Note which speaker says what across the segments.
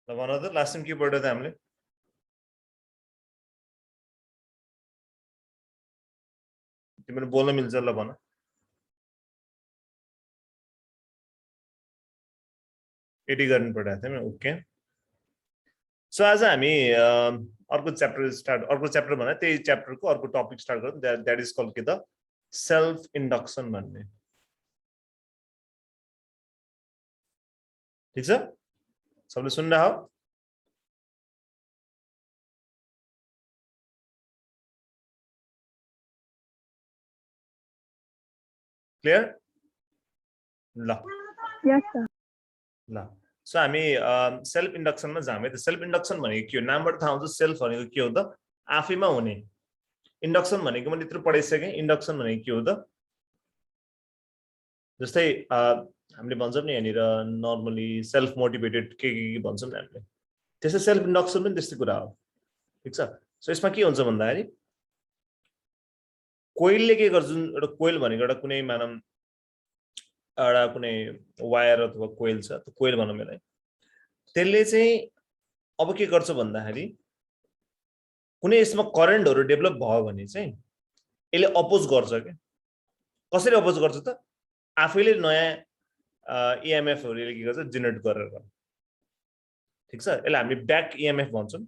Speaker 1: ल भन त लास्ट टाइम के पढ्यो त हामीले तिमीले बोल्न मिल्छ ल भन एडी गर्न पढाएको थियौँ ओके सो आज हामी अर्को च्याप्टर भने त्यही च्याप्टरको अर्को टपिक स्टार्ट गरौँ द्याट इज कल्ड के द सेल्फ इन्डक्सन भन्ने ठीक छ सबले सुन्न हो क्लियर ल
Speaker 2: यस सर
Speaker 1: ल सो हामी सेल्फ इन्डक्सनमा जाम है त सेल्फ इन्डक्सन भनेको के हो नामबाट थाहा हुन्छ सेल्फ भनेको के हो त आफैमा हुने इन्डक्सन भनेको मैले यत्रो पढाइसकेँ इन्डक्सन भनेको के हो त जस्तै हामीले भन्छौँ नि यहाँनिर नर्मली सेल्फ मोटिभेटेड के भन्छौँ नि हामीले त्यसै सेल्फ इन्डक्सन पनि त्यस्तै कुरा हो ठिक छ सो यसमा के हुन्छ भन्दाखेरि कोइलले के गर्छ एउटा कोइल भनेको एउटा कुनै मानव एउटा कुनै वायर अथवा कोइल छ त्यो कोइल भनौँ यसलाई त्यसले चाहिँ अब के गर्छ भन्दाखेरि कुनै यसमा करेन्टहरू डेभलप भयो भने चाहिँ यसले अपोज गर्छ के कसरी अपोज गर्छ त आफैले नयाँ इएमएफहरू यसले के गर्छ जेनेरेट गरेर ठिक छ यसलाई हामीले ब्याक इएमएफ भन्छौँ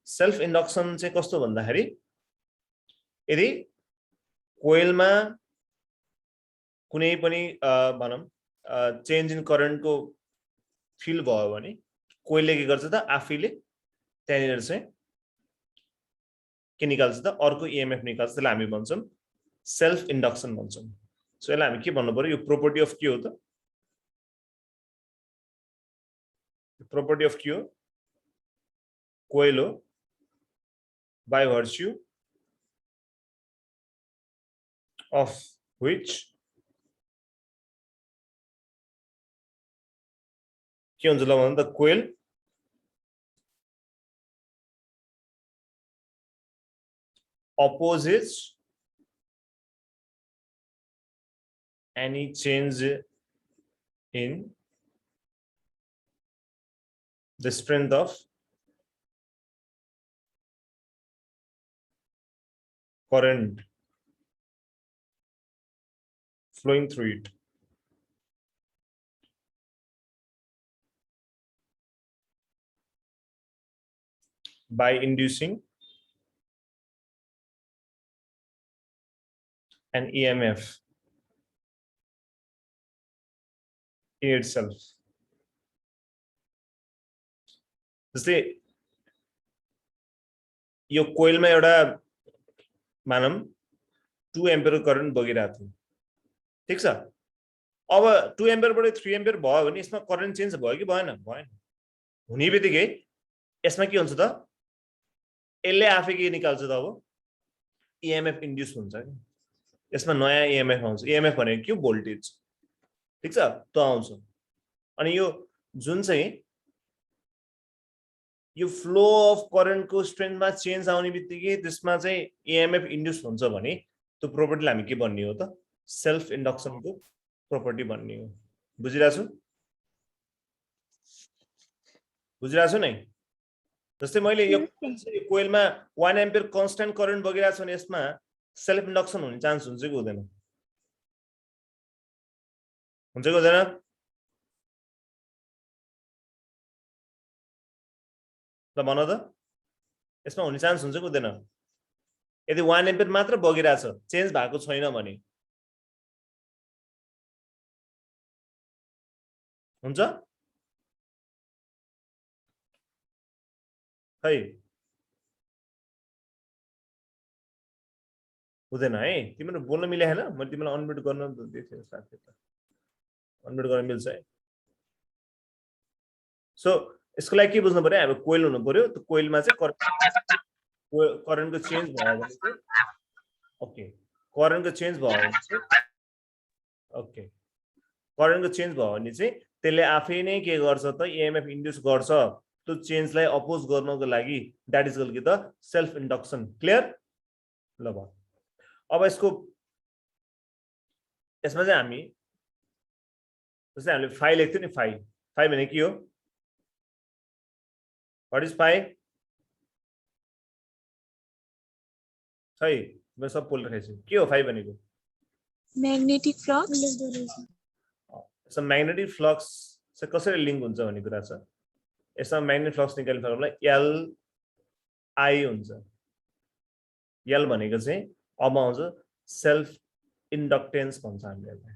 Speaker 1: सेल्फ इन्डक्सन चाहिँ कस्तो भन्दाखेरि यदि कोइलमा कुनै पनि भनौँ चेन्ज इन करेन्टको फिल भयो भने कोइलले के गर्छ त आफैले त्यहाँनिर चाहिँ के निकाल्छ त अर्को इएमएफ निकाल्छ त्यसलाई हामी भन्छौँ सेल्फ इन्डक्सन भन्छौँ सो यसलाई हामी के भन्नु पर्यो यो प्रोपर्टी अफ के हो त प्रोपर्टी अफ के हो कोइल हो बाई भर्च्यू of which के हुन्छ ल भन्दा त कोइल opposes any change in the strength of current flowing through it. By inducing an EMF in itself. जस्तै यो कोइलमा एउटा मानम 2 एम्पियर करेन्ट बगिरहेको थियो ठीक छ अब 2 एम्पियरबाट 3 एम्पियर भयो भने यसमा करेन्ट चेन्ज भयो कि भएन भएन हुने बित्तिकै यसमा के हुन्छ त यसले आफै के निकाल्छ त अब इएमएफ इन्ड्युस हुन्छ नि यसमा नयाँ इएमएफ आउँछ इएमएफ भनेको के भोल्टेज ठीक छ त्यो आउँछ अनि यो जुन चाहिँ यो फ्लो अफ करेन्टको स्ट्रेन्थमा चेन्ज आउने बित्तिकै त्यसमा चाहिँ इएमएफ इन्ड्युस हुन्छ भने त्यो प्रोपर्टीलाई हामी के भन्ने हो त सेल्फ इन्डक्सनको प्रोपर्टी भन्ने हो बुझिरहेछु नै जस्तै मैले यो कोइलमा 1 एम्पियर कन्स्ट्यान्ट करेन्ट बगिरहेको छ भने यसमा सेल्फ इन्डक्सन हुने चान्स हुन्छ कि हुँदैन हुन्छ कि हुँदैन ल भन त यसमा हुने चान्स हुन्छ कि हुँदैन यदि 1 एम्पियर मात्र बगिरहेछ चेन्ज भएको छैन भने हुन्छ खै हुँदैन है तिमीले बोल्न मिले हैन मैले तिमीलाई अनम्युट गर्न दिएको थिएँ साथै त अनम्युट गर्न मिल्छ है सो यसको लागि के बुझ्नु पर्यो हामी कोइल हुनु पर्यो त्यो कोइलमा चाहिँ करेन्टको चेन्ज भयो भने चाहिँ ओके करेन्टको चेन्ज भयो भने चाहिँ ओके करेन्टको चेन्ज भयो भने चाहिँ त्यसले आफै नै के गर्छ त इएमएफ इन्ड्युस गर्छ त्यो चेन्जलाई अपोज गर्नको लागि that is called the self induction clear ल भयो अब यसको यसमा चाहिँ हामी जस्तै हामीले फाइ लेख्थ्यौं नि फाइ भने के हो What is phi? खै म सब पोल राखेछु के हो phi भनेको
Speaker 2: Magnetic flux.
Speaker 1: यसमा म्याग्नेटिक फ्लक्स चाहिँ कसरी लिंक हुन्छ भन्ने कुरा छ यसमा म्याग्नेटिक फ्लक्स निकाल्ने फर्मुला L I हुन्छ L भनेको चाहिँ अब आउँछ सेल्फ इन्डक्टेन्स भन्छ हामीले यसलाई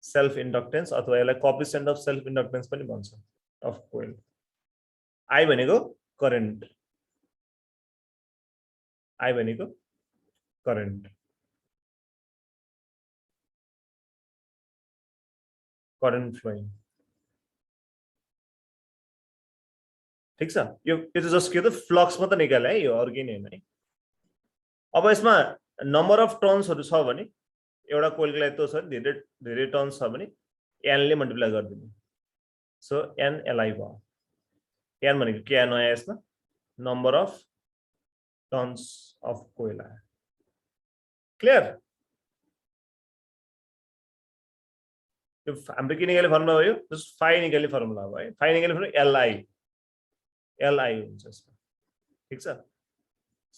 Speaker 1: सेल्फ इन्डक्टेन्स अथवा यसलाई कोएफिसिएन्ट अफ सेल्फ इन्डक्टेन्स पनि भन्छ अफ कोइल I भनेको करेन्ट I भनेको करेन्ट फ्लोइङ ठीक छ यो चाहिँ जस्ट के त फ्लक्स मात्र निकाले है यो अरु केही हैन है अब यसमा नम्बर अफ टर्न्सहरु छ भने एउटा कोइलको लागि त छ धेरै धेरै टर्न्स छ भने n ले मल्टिप्लाई गर्दिनु सो n li भयो n भनेको के आयो नयाँ यसमा नम्बर अफ टर्न्स अफ कोइल आयो क्लियर यो हाम्रो के निकाल्ने फर्मुला हो यो जस्ट फाइ निकाल्ने फर्मुला हो है फाइ निकाल्ने फर्मुला li हुन्छ यसमा ठीक छ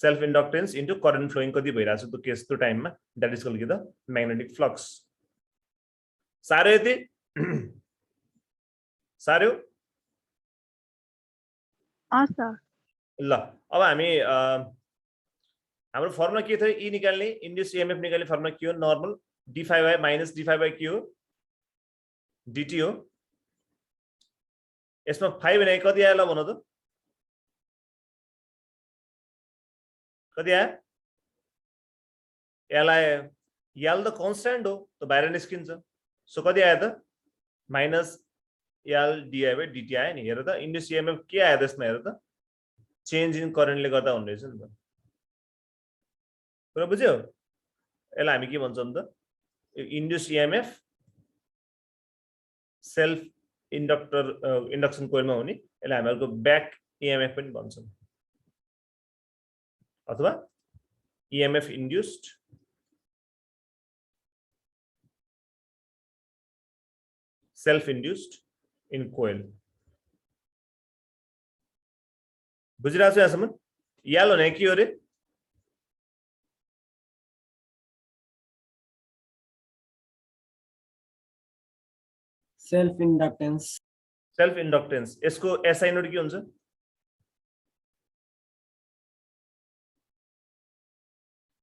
Speaker 1: self inductance into current flowing कति भइराछ त्यो केस त्यो टाइममा that is called the magnetic flux सारो यति सारो ल अब हामी हाम्रो फर्मुला के थियो ई निकाल्ने इन्ड्युस ईएमएफ निकाल्ने फर्मुला के हो normal d phi by minus d phi by q dt हो यसमा 5 भने कति आयो ल भन त कति आयो l आयो l त कांस्टेंट हो त बाहिर निस्किन्छ सो कति आयो त minus l di by dt आयो नि हेर त इन्ड्युस ईएमएफ के आयो त्यसमा हेर त चेन्ज इन करेन्टले गर्दा हुने रहेछ नि त कुरा बुझ्यौ यसलाई हामी के भन्छौं त इन्ड्युस ईएमएफ सेल्फ इन्डक्सन कोइलमा हुने यसलाई हामीहरुको ब्याक ईएमएफ पनि भन्छौं अथवा EMF induced self induced in coil बुझिरहेको छु यहाँसम्म याल भने के हो रे
Speaker 3: सेल्फ इन्डक्टेन्स
Speaker 1: यसको एसआई नोट के हुन्छ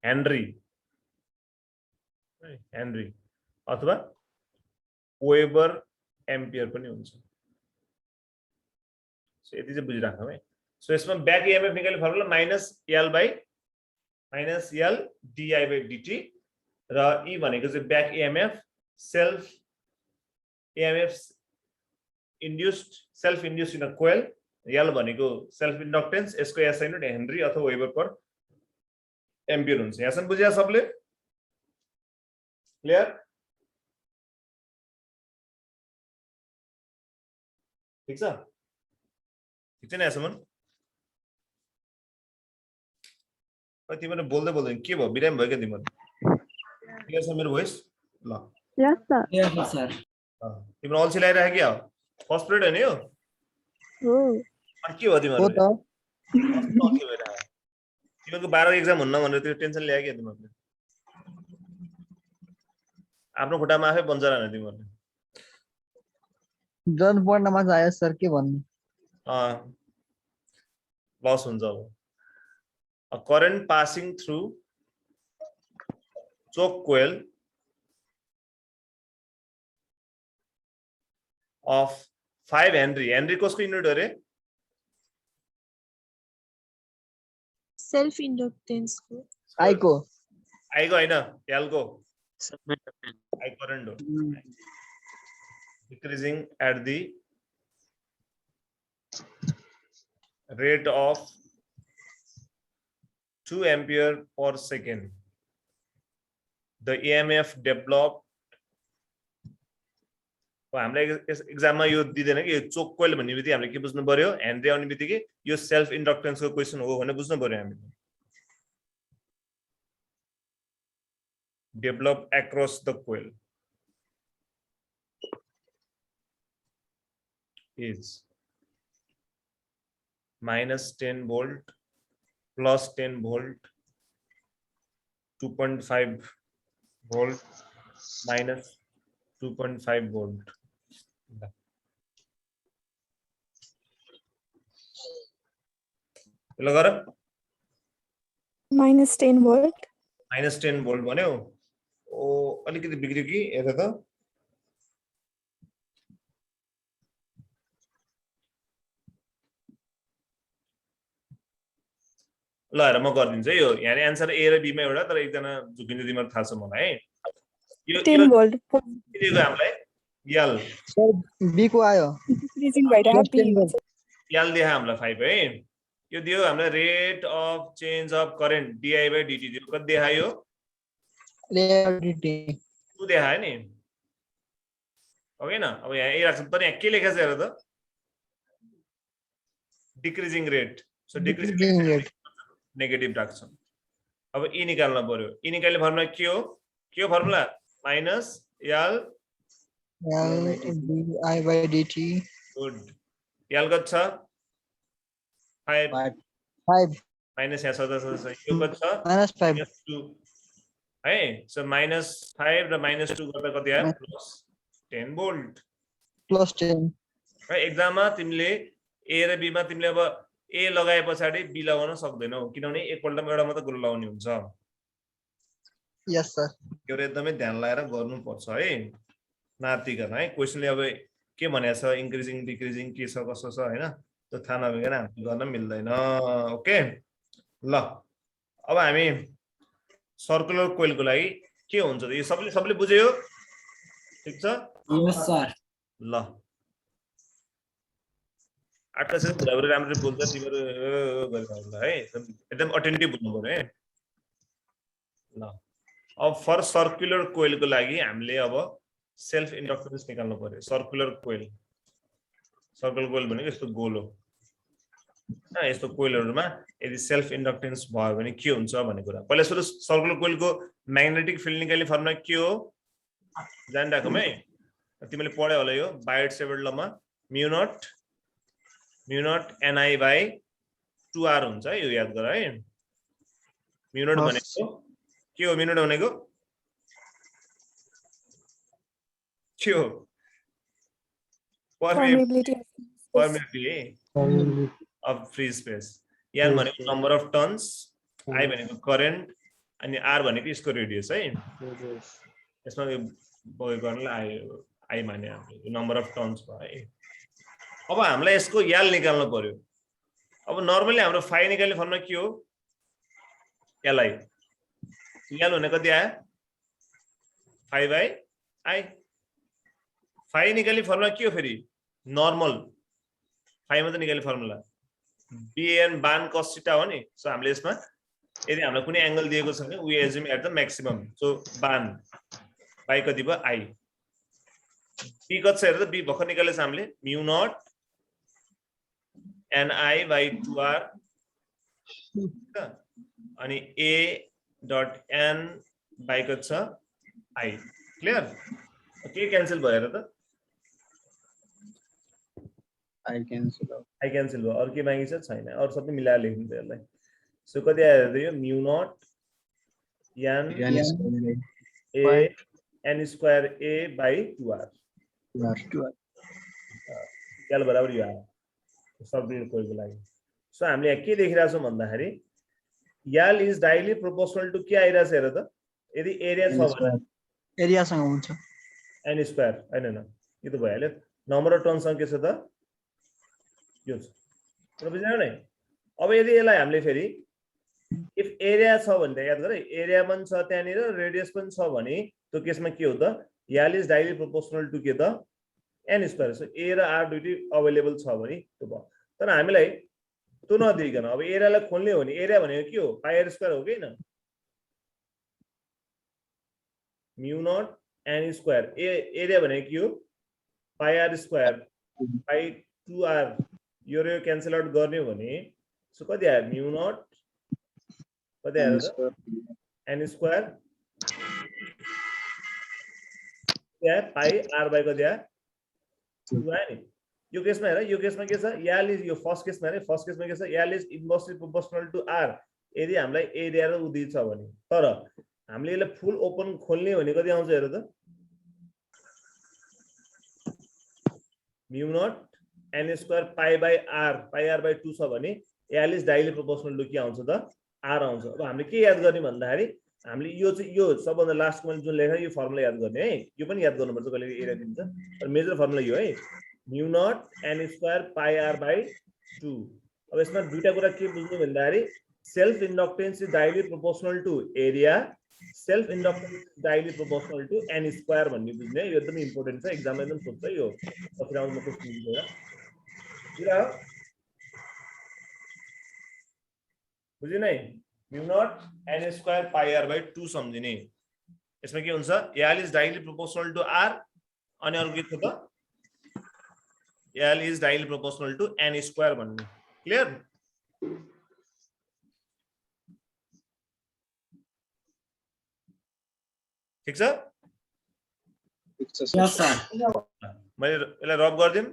Speaker 1: हेनरी अथवा वेबर एम्पियर पनि हुन्छ सो यति चाहिँ बुझिराख्नु है सो यसमा ब्याक ईएमएफ निकाल्ने formula minus l di by dt र e भनेको चाहिँ back EMF self EMF induced self induced in a coil L भनेको सेल्फ इन्डक्टेन्स यसको एसआई नोट हेनरी अथवा वेबर पर एम्पियर हुन्छ यहाँसम्म बुझ्या सबले क्लियर ठीक छ ठीक छ नि यहाँसम्म तिमीहरु बोल्दै बोल्दै के भयो बिरामी भयो के तिमीहरु क्लियर छ मेरो भोइस ल
Speaker 2: यस सर
Speaker 1: तिम्रो अल्छी लागिरहेको क्या हो फर्स्ट पिरियड हैन यो
Speaker 2: हो
Speaker 1: अनि के हो तिम्रो के भइरहेको तिमीहरुको 12 एक्जाम हुन्न भनेर त्यो टेन्सन ल्यायो के तिमीहरुले आफ्नो खुट्टामा आफै बन्छ रहन तिमीहरुले
Speaker 4: जन पढ्नमा आयो सर के भन्नु
Speaker 1: लस हुन्छ अब a current passing through choke coil of 5 Henry. Henry कसको युनिट हो रे
Speaker 2: सेल्फ इन्डक्टेन्स को
Speaker 4: आई को
Speaker 1: हैन एल को आई करंट हो decreasing at the rate of 2 ampere per second. The EMF developed हामीलाई एक्जाममा यो दिदैन कि चोक कोइल भन्ने बित्तिकै हामीले के बुझ्नु पर्यो हेनरी आउने बित्तिकै यो सेल्फ इन्डक्टेन्सको क्वेशन हो भनेर बुझ्नु पर्यो हामीले develop across the coil is minus 10 volt plus 10 volt 2.5 volt minus 2.5 volt. ल गर
Speaker 2: -10 volt.
Speaker 1: minus 10 volt भन्यो ओ अलिकति बिग्रियो कि हेर त ल हेर म गरिदिन्छु है यो यहाँ आन्सर ए र बी मा एउटा तर एकजना झुकिने दिमाग थाहा छ मलाई है यो
Speaker 2: 10 volt.
Speaker 1: के दिएको हामीलाई यल
Speaker 4: सर बी को आयो
Speaker 2: Increasing भइरहेको
Speaker 4: Plus 10 volt.
Speaker 1: यल दियो हामीलाई 5 है यो दियो हामीलाई rate of change of current di by dt दियो कति देखायो
Speaker 4: dt
Speaker 1: 2 देखायो नि हो हैन अब यहाँ ए राख्छ तर यहाँ के लेखेको छ हेर त decreasing rate so decreasing
Speaker 4: decreasing rate
Speaker 1: negative राख्छौं अब ई निकाल्न पर्यो ई निकाल्ने फर्मुला के हो formula minus L
Speaker 4: L di by dt
Speaker 1: good L कति छ 5
Speaker 4: 5
Speaker 1: माइनस यहाँ सदा यो कति छ
Speaker 4: -5
Speaker 1: -2 है सो -5 र -2 गर्दा कति आयो प्लस 10 भोल्ट
Speaker 4: plus 10
Speaker 1: है एक्जाममा तिमीले ए र बी मा तिमीले अब ए लगाए पछाडी बी लगाउन सक्दैनौ किनभने एकपल्टमा एउटा मात्र गोल लगाउने हुन्छ
Speaker 4: yes sir
Speaker 1: यो एकदमै ध्यान लगाएर गर्नु पर्छ है नातिकन है क्वेशनले अब के भनेको छ इन्क्रिजिङ डिक्रिजिङ के छ कसो छ हैन त्यो थाहा नभइकन हामी गर्न मिल्दैन ओके ल अब हामी सर्कुलर कोइलको लागि के हुन्छ त यो सबले बुझ्यो ठीक छ
Speaker 3: Yes, sir.
Speaker 1: ल आकाश बुढाबुढी राम्ररी बोल्छ तिमीहरू गरिरहनु है एकदम अटेन्टिभ हुनु पर्यो है ल अब फर सर्कुलर कोइलको लागि हामीले अब सेल्फ इन्डक्टेन्स निकाल्नु पर्यो सर्कुलर कोइल भनेको यस्तो गोल हो हैन यस्तो कोइलहरुमा यदि सेल्फ इन्डक्टेन्स भयो भने के हुन्छ भन्ने कुरा पहिला सुरु सर्कुलर कोइलको म्याग्नेटिक फिल्ड निकाल्ने फर्मुला के हो जानिराखौँ है तिमीले पढ्यौ होला यो बायोट-सेवर्ट लमा म्यु नट ni by 2r हुन्छ है यो याद गर है म्यु नट भनेको के हो म्यु नट भनेको के हो permeability of free space n भनेको नम्बर अफ टर्न्स i भनेको करेन्ट अनि r भनेको यसको रेडियस है यसमा बगे गर्नलाई i माने हामीले नम्बर अफ टर्न्स भयो है अब हामीलाई यसको यल निकाल्नु पर्यो अब नर्मली हाम्रो फाइ निकाल्ने फर्मुला के हो li यल भनेको कति आयो 5/i फाइ निकाल्ने फर्मुला के हो फेरि नर्मल फाइ मात्र निकाल्ने फर्मुला bn बान cos थीटा हो नि सो हामीले यसमा यदि हामीलाई कुनै एंगल दिएको छ भने we assume at the maximum so बान बाइ कति भयो i b कति छ हेर त b भर्खर निकालेछ हामीले म्यु नट ni by 2r अनि a डट n by कति छ i क्लियर के क्यान्सल भयो हेर त
Speaker 4: I cancel out
Speaker 1: I cancel भयो अरु के बाँकी छ छैन अरु सबै मिलाएर लेख्नु त यसलाई सो कति आयो त यो म्यु naught n square a by 2r क्याल बराबर यो आयो सर्कुलर कोइलको लागि सो हामीले यहाँ के देखिरहेका छौं भन्दाखेरि L is directly proportional to के आइरहेछ हेर त यदि एरिया छ भने
Speaker 4: एरिया सँग हुन्छ
Speaker 1: n स्क्वायर हैन यो त भइहाल्यो नम्बर अफ टर्न्स सँग के छ त यो छ बुझ्यौ नि अब यदि यसलाई हामीले फेरि इफ एरिया छ भने त याद गरे एरिया पनि छ त्यहाँनिर रेडियस पनि छ भने त्यो केसमा के हो त L is directly proportional to के त n स्क्वायर सो a र r दुईटै अवेलेबल छ भने त्यो भयो तर हामीलाई त्यो नदिइकन अब एरियालाई खोल्ने हो भने एरिया भनेको के हो पाइ r स्क्वायर हो कि हैन म्यु नट n स्क्वायर एरिया भनेको के हो पाइ r स्क्वायर बाइ 2r यो र यो क्यान्सल आउट गर्ने हो भने सो कति आयो म्यु नट कति आयो त n स्क्वायर क्या पाइ r बाइ कति आयो 2 आयो नि यो केसमा हेर यो केसमा के छ यल इज यो फर्स्ट केसमा हेर फर्स्ट केसमा के छ L is inversely proportional to r यदि हामीलाई एरिया र उदी छ भने तर हामीले यसलाई फुल ओपन खोल्ने भने कति आउँछ हेर त mu naught n square pi by r pi r by 2 छ भने L is directly proportional to के आउँछ त r आउँछ अब हामीले के याद गर्ने भन्दाखेरि हामीले यो चाहिँ यो सबभन्दा लास्टको मैले जुन लेखेँ यो फर्मुला याद गर्ने है यो पनि याद गर्नुपर्छ कहिले एरिया दिन्छ तर मेजर फर्मुला यो है mu naught n square pi r by 2 अब यसमा दुईटा कुरा के बुझ्नु भन्दाखेरि self inductance is directly proportional to area self inductance is directly proportional to n square भन्ने बुझ्ने यो एकदम इम्पोर्टेन्ट छ एक्जाममा एकदम सोध्छ यो कति राउन्डमा क्वेशन दिन्छ कुरा हो बुझिन है mu naught n square pi r by 2 सम्झिने यसमा के हुन्छ L is directly proportional to r अनि अरु के छ त L is directly proportional to n square भन्ने क्लियर ठीक छ
Speaker 3: Yes, sir.
Speaker 1: मैले यसलाई रब गर्दिम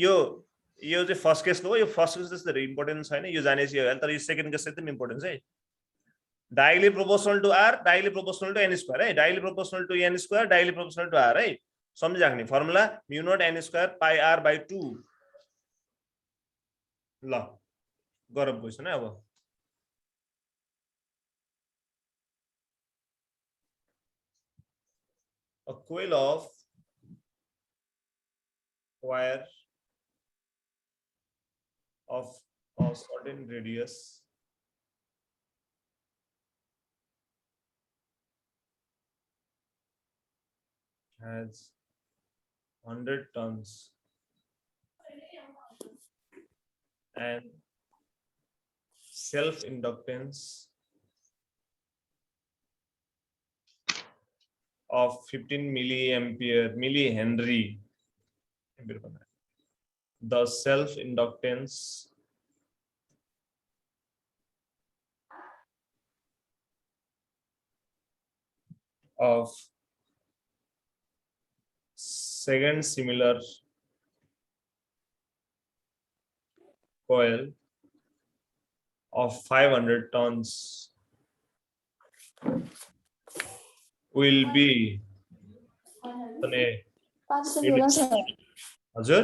Speaker 1: यो यो चाहिँ फर्स्ट केसको हो यो फर्स्ट केस जस्तो धेरै इम्पोर्टेन्ट छैन यो जाने चाहिँ तर यो सेकेन्ड केस एकदम इम्पोर्टेन्ट छ है directly proportional to r directly proportional to n square है directly proportional to n square directly proportional to r है सम्झिराख्ने formula mu naught n square pi r by 2 ल गरम क्वेशन है अब a coil of wire of a certain radius has 100 tons and self inductance of 15 millihenry. The self inductance of second similar coil of 500 tons will be हजुर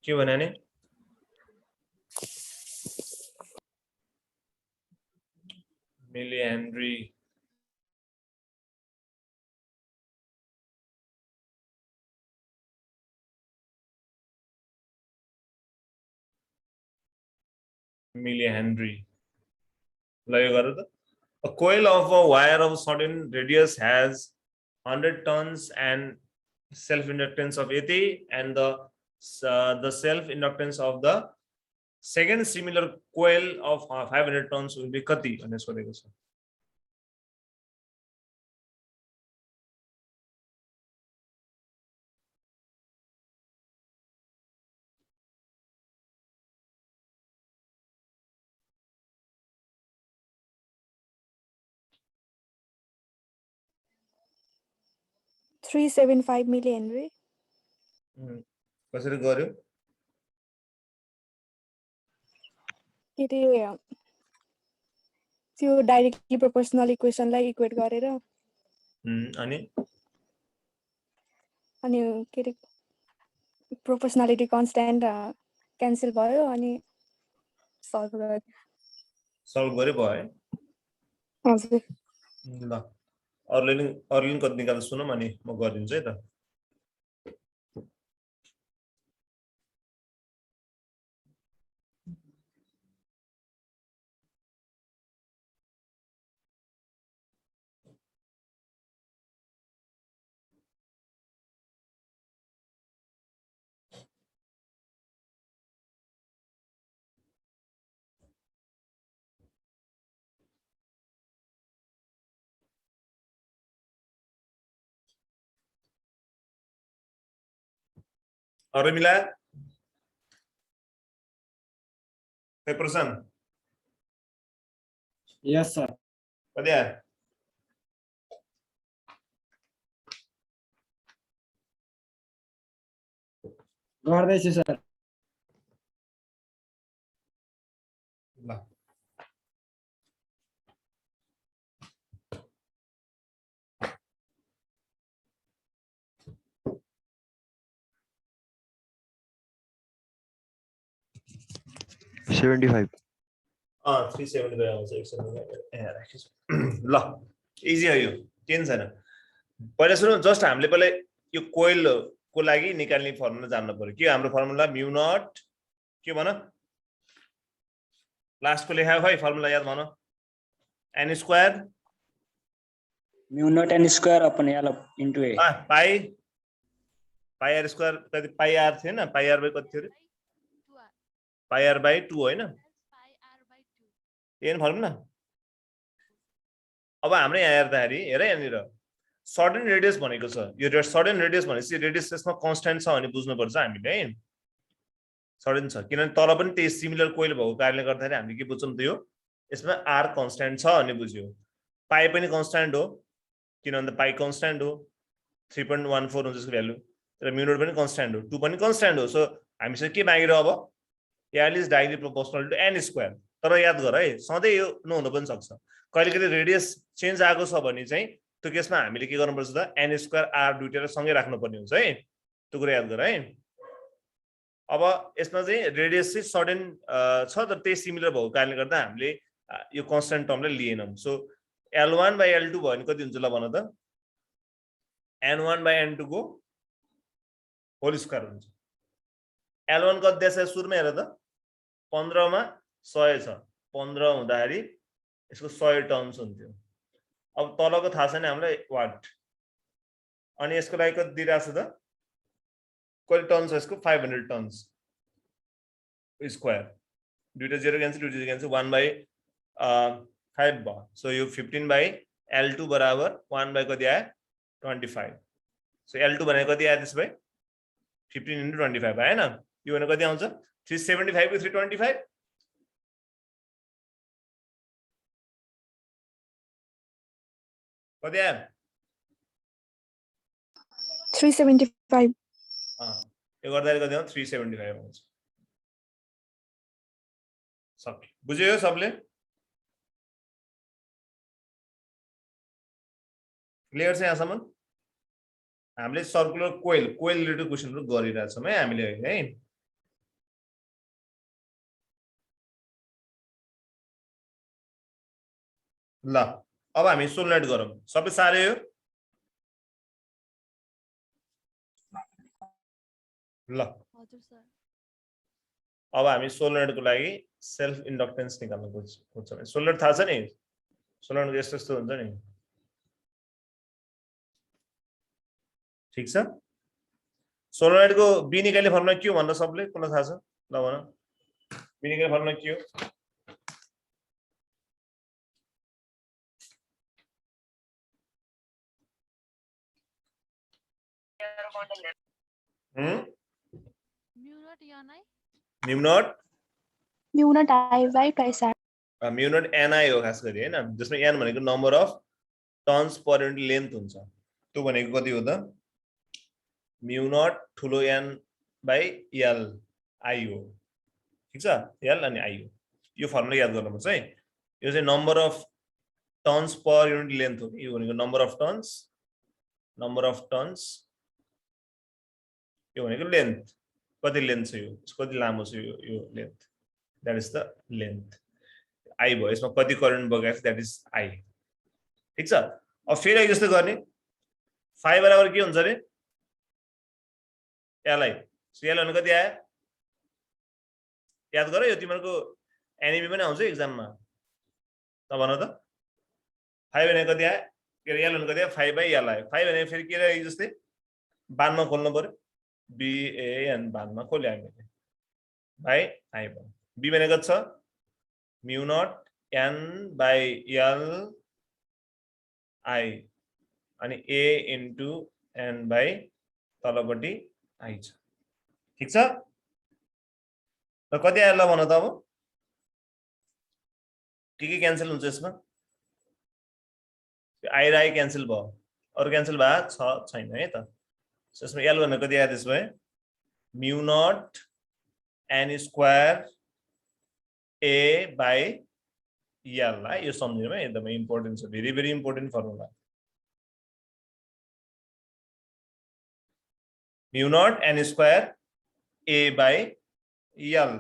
Speaker 1: के भने नि millihenry ल यो गर त A coil of a wire of a certain radius has 100 tons and self-inductance of 80 and the self-inductance of the second similar coil of 500 tons will be kati भन्ने सोधेको छ
Speaker 2: $375 millihenry.
Speaker 1: कसरी गर्यो
Speaker 2: के रे त्यो डाइरेक्टली प्रोपोर्सनल इक्वेसनलाई इक्वेट गरेर
Speaker 1: अनि
Speaker 2: के रे प्रोपोर्सनालिटी कन्स्ट्यान्ट क्यान्सल भयो अनि सल्भ
Speaker 1: गरे भयो है
Speaker 2: हजुर
Speaker 1: ल अरूले कति निकाल्नु सुनौँ अनि म गरिदिन्छु है त अरे मिला पेपरसन
Speaker 3: Yes, sir.
Speaker 1: कति आयो
Speaker 5: गर्दैछु सर।
Speaker 1: ल
Speaker 6: 75
Speaker 1: 375 आउँछ 195 ल इजी हो यो टेन छैन पहिला सुनौ जस्ट हामीले पहिला यो कोइल को लागि निकाल्ने फर्मुला जान्न पर्यो के हाम्रो फर्मुला म्यु नट के भन लास्ट को लेखा खै फर्मुला याद भन n square
Speaker 7: mu naught n square upon l into a
Speaker 1: pie pie r square कति पाई r थिएन पाई r बाइ कति थियो रे पाई r बाइ 2 हैन एन फर्मुला अब हाम्रो यहाँ हेर्दाखेरि हेर यहाँनिर सडन रेडियस भनेको छ यो सडन रेडियस भनेपछि रेडियस यसमा कन्स्ट्यान्ट छ भने बुझ्नुपर्छ हामीले है सडन छ किनभने तल पनि त्यही सिमिलर कोइल भएको कारणले गर्दाखेरि हामीले के बुझ्छौँ त यो यसमा r कन्स्ट्यान्ट छ भन्ने बुझ्यो पाई पनि कन्स्ट्यान्ट हो किनभने पाई कन्स्ट्यान्ट हो 3.14 हुन्छ यसको भ्यालु र म्यु नोट पनि कन्स्ट्यान्ट हो 2 पनि कन्स्ट्यान्ट हो सो हामीसँग के मागिरो अब l is directly proportional to n square तर याद गर है सधैँ यो नहुन पनि सक्छ कहिले कहिले रेडियस चेन्ज आएको छ भने चाहिँ त्यो केसमा हामीले के गर्नुपर्छ त n स्क्वायर r दुईटालाई सँगै राख्नुपर्ने हुन्छ है त्यो कुरा याद गर है अब यसमा चाहिँ रेडियस चाहिँ सडन छ तर त्यही सिमिलर भएको कारणले गर्दा हामीले यो कन्स्ट्यान्ट टर्मलाई लिएनौं सो l1 बाइ l2 भयो भने कति हुन्छ ल भन त n1 बाइ n2 को होल स्क्वायर हुन्छ l1 कति दिएछ सुरुमा हेर त 15 मा 100 छ 15 हुँदाखेरि यसको 100 टर्म्स हुन्थ्यो अब तलको थाहा छैन हामीलाई वाट अनि यसको लागि कति दिइराछ त कति टर्म्स यसको 500 टर्म्स स्क्वायर दुईटा 0 क्यान्सल दुईटा 0 क्यान्सल 1 बाइ 5 भयो सो यो 15 बाइ l2 बराबर 1 बाइ कति आयो 25 सो l2 भनेको कति आयो त्यसै 15 into 25 आएन यो भने कति आउँछ 375 को 325 कति आयो
Speaker 2: 375
Speaker 1: यो गर्दाखेरि कति आउँछ 375 आउँछ सक्यो बुझ्यो सबले क्लियर छ यहाँसम्म हामीले सर्कुलर कोइल रिलेटेड क्वेशनहरु गरिरहेछौँ है हामीले है ल अब हामी सोलनाइट गरौँ सबै सारे हो ल
Speaker 8: हजुर सर
Speaker 1: अब हामी सोलनाइट को लागि सेल्फ इन्डक्टेन्स निकाल्न खोज्छौँ सोलनाइट थाहा छ नि सोलनाइट यस्तो यस्तो हुन्छ नि ठीक छ सोलनाइट को बी निकाल्ने फर्मुला के हो भन्दा सबले कुन थाहा छ ल भन बी निकाल्ने फर्मुला के हो म्यु नट
Speaker 2: म्यु not I by twice r
Speaker 1: म्यु नट ni हो खास गरी हैन जसमा n भनेको number of turns per unit length हुन्छ त्यो भनेको कति हो त म्यु नट ठुलो n by l I हो ठीक छ l अनि I हो यो फर्मुला याद गर्नुपर्छ है यो चाहिँ number of turns per unit length हो यो भनेको नम्बर अफ टर्न्स यो भनेको लेन्थ कति लेन्थ छ यो कति लामो छ यो length that is the length I भयो यसमा कति करेन्ट बगेको छ दैट इज I ठीक छ अब फेरि जस्तो गर्ने 5 बराबर के हुन्छ रे li सो l भने कति आयो याद गर यो तिम्रो एनिमी पनि आउँछ एक्जाममा त भन त 5 भने कति आयो के l भने कति आयो 5 बाइ l आयो 5 भने फेरि के रह्यो जस्तै बानमा खोल्नु पर्यो BAN बानमा खोल्यो हामीले बाइ I भयो b भनेको छ mu naught n by l I अनि a into n बाइ तलपट्टि I छ ठीक छ र कति आयो ल भन त अब के क्यान्सल हुन्छ यसमा I र I क्यान्सल भयो अरु क्यान्सल भए छैन है त यसमा l भनेको कति आयो त्यसमा mu naught n square a by l है यो सम्झिनुमा एकदमै इम्पोर्टेन्ट छ very very important formula mu naught n square a by l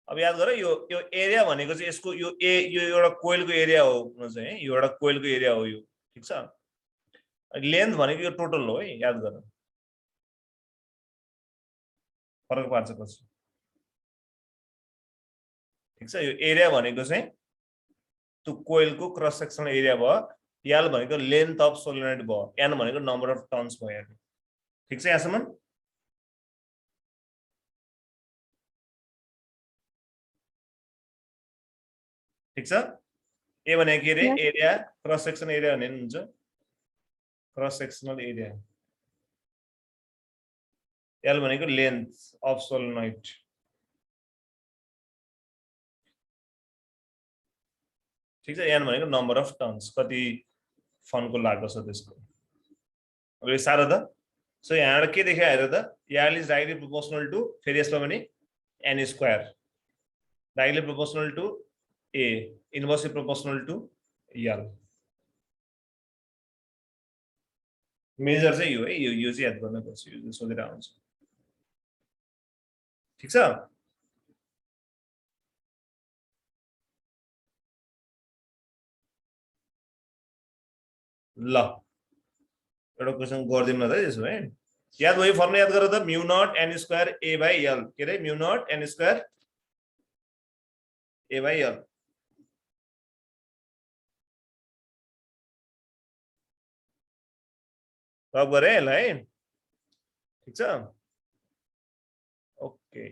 Speaker 1: अब याद गर यो एरिया भनेको चाहिँ यसको यो एउटा कोइलको एरिया हो चाहिँ है यो एउटा कोइलको एरिया हो यो ठीक छ लेन्थ भनेको यो टोटल हो है याद गर फरक पार्छ पछि ठीक छ यो एरिया भनेको चाहिँ त्यो कोइलको क्रस सेक्सनल एरिया भयो l भनेको लेन्थ अफ सोलेनोइड भयो n भनेको नम्बर अफ टर्न्स भयो ठीक छ यहाँसम्म ठीक छ ए भनेको के रे एरिया क्रस सेक्सन एरिया भन्ने हुन्छ क्रस सेक्सनल एरिया l भनेको लेन्थ अफ सोलेनोइड ठीक छ n भनेको नम्बर अफ टर्न्स कति फनको लाग्छ त्यसको अब यो सारो त सो यहाँबाट के देखायो हेर त l is directly proportional to फेरि यसमा पनि n square directly proportional to a inversely proportional to l major चाहिँ यो है यो चाहिँ याद गर्न पर्छ यो सोधेर आउँछ ठीक छ ल एउटा क्वेशन गर्दिम न त यसो है याद भयो फर्मुला याद गर त mu naught n square a by l के रे mu naught n square a by l सब गरे है ठीक छ ओके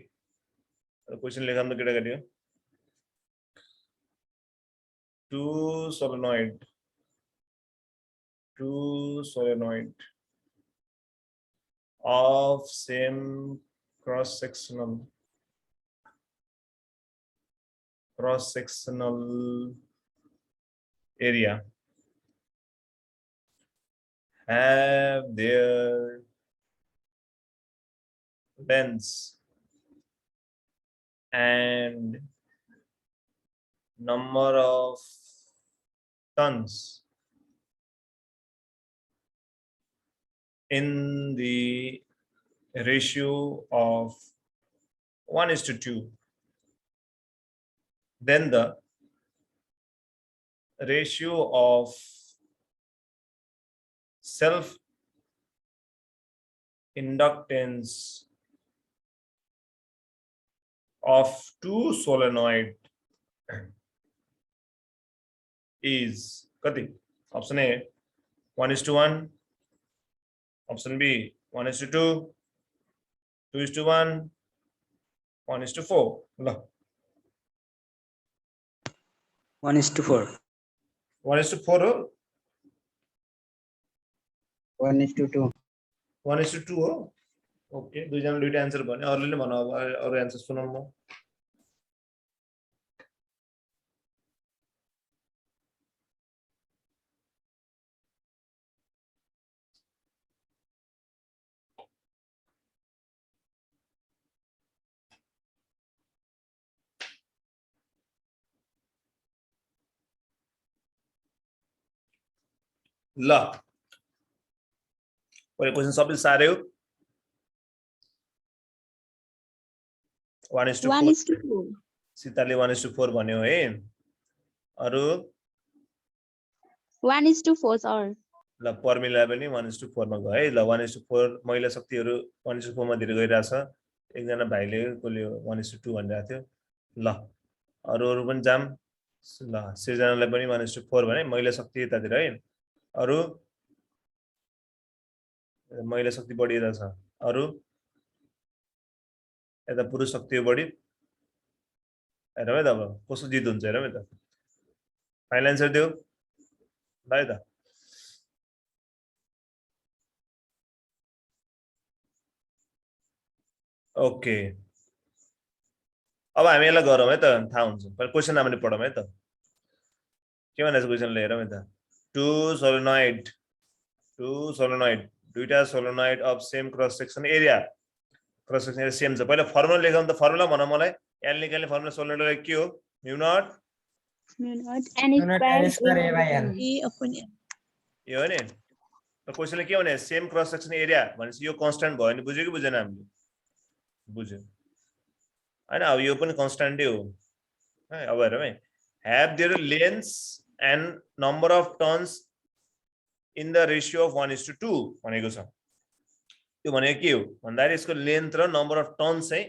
Speaker 1: क्वेशन लेखम त केटा गरियो two solenoid of same cross sectional area have their lengths and number of turns in the ratio of 1:2, then the ratio of self inductance of two solenoid is kati option A 1:1 option B 1:2 2:1 1:4 la
Speaker 7: 1:4
Speaker 1: 1:4 हो
Speaker 4: 1:2
Speaker 1: 1:2 हो okay दुईजना दुईटा answer भने अरूले भन अब अरु answer सुनौं म ल ओके क्वेशन सबै सारे हो 1:4 सीताले 1:4 भन्यो है अरु
Speaker 5: 1:4 सर
Speaker 1: ल पर्मिला पनि 1:4 मा गयो है ल 1:4 महिला शक्तिहरु 1:4 मा धेरै गइराछ एकजना भाइले कोले 1:2 भनिरहेको थियो ल अरु पनि जाम ल सृजनालाई पनि 1:4 भने महिला शक्ति यतातिर है अरु महिला शक्ति बढिरहेछ अरु यता पुरुष शक्ति बढी हेरौँ है त अब कसो जित हुन्छ हेरौँ है त फाइनल आन्सर दियो ल है त ओके अब हामी यसलाई गरौँ है त थाहा हुन्छ पर क्वेशन हामीले पढौँ है त के भनेछ क्वेशनले हेरौँ है त टु सोलेनोइड दुईटा solenoid of same cross section area cross section area same छ पहिला फर्मुला लेखौँ त फर्मुला भन मलाई l निकाल्ने फर्मुला सोल्युसनलाई के हो म्यु not
Speaker 2: Mu naught n square
Speaker 3: A by L.
Speaker 2: A upon L.
Speaker 1: यो हो नि र क्वेशनले के भने सेम क्रस सेक्सन एरिया भनेपछि यो कन्स्ट्यान्ट भयो नि बुझ्यो कि बुझेन हामीले बुझ्यो हैन अब यो पनि कन्स्ट्यान्टै हो है अब हेरौँ है have their lengths and number of turns in the ratio of 1:2 भनेको छ यो भनेको के हो भन्दाखेरि यसको लेन्थ र नम्बर अफ टर्न्स चाहिँ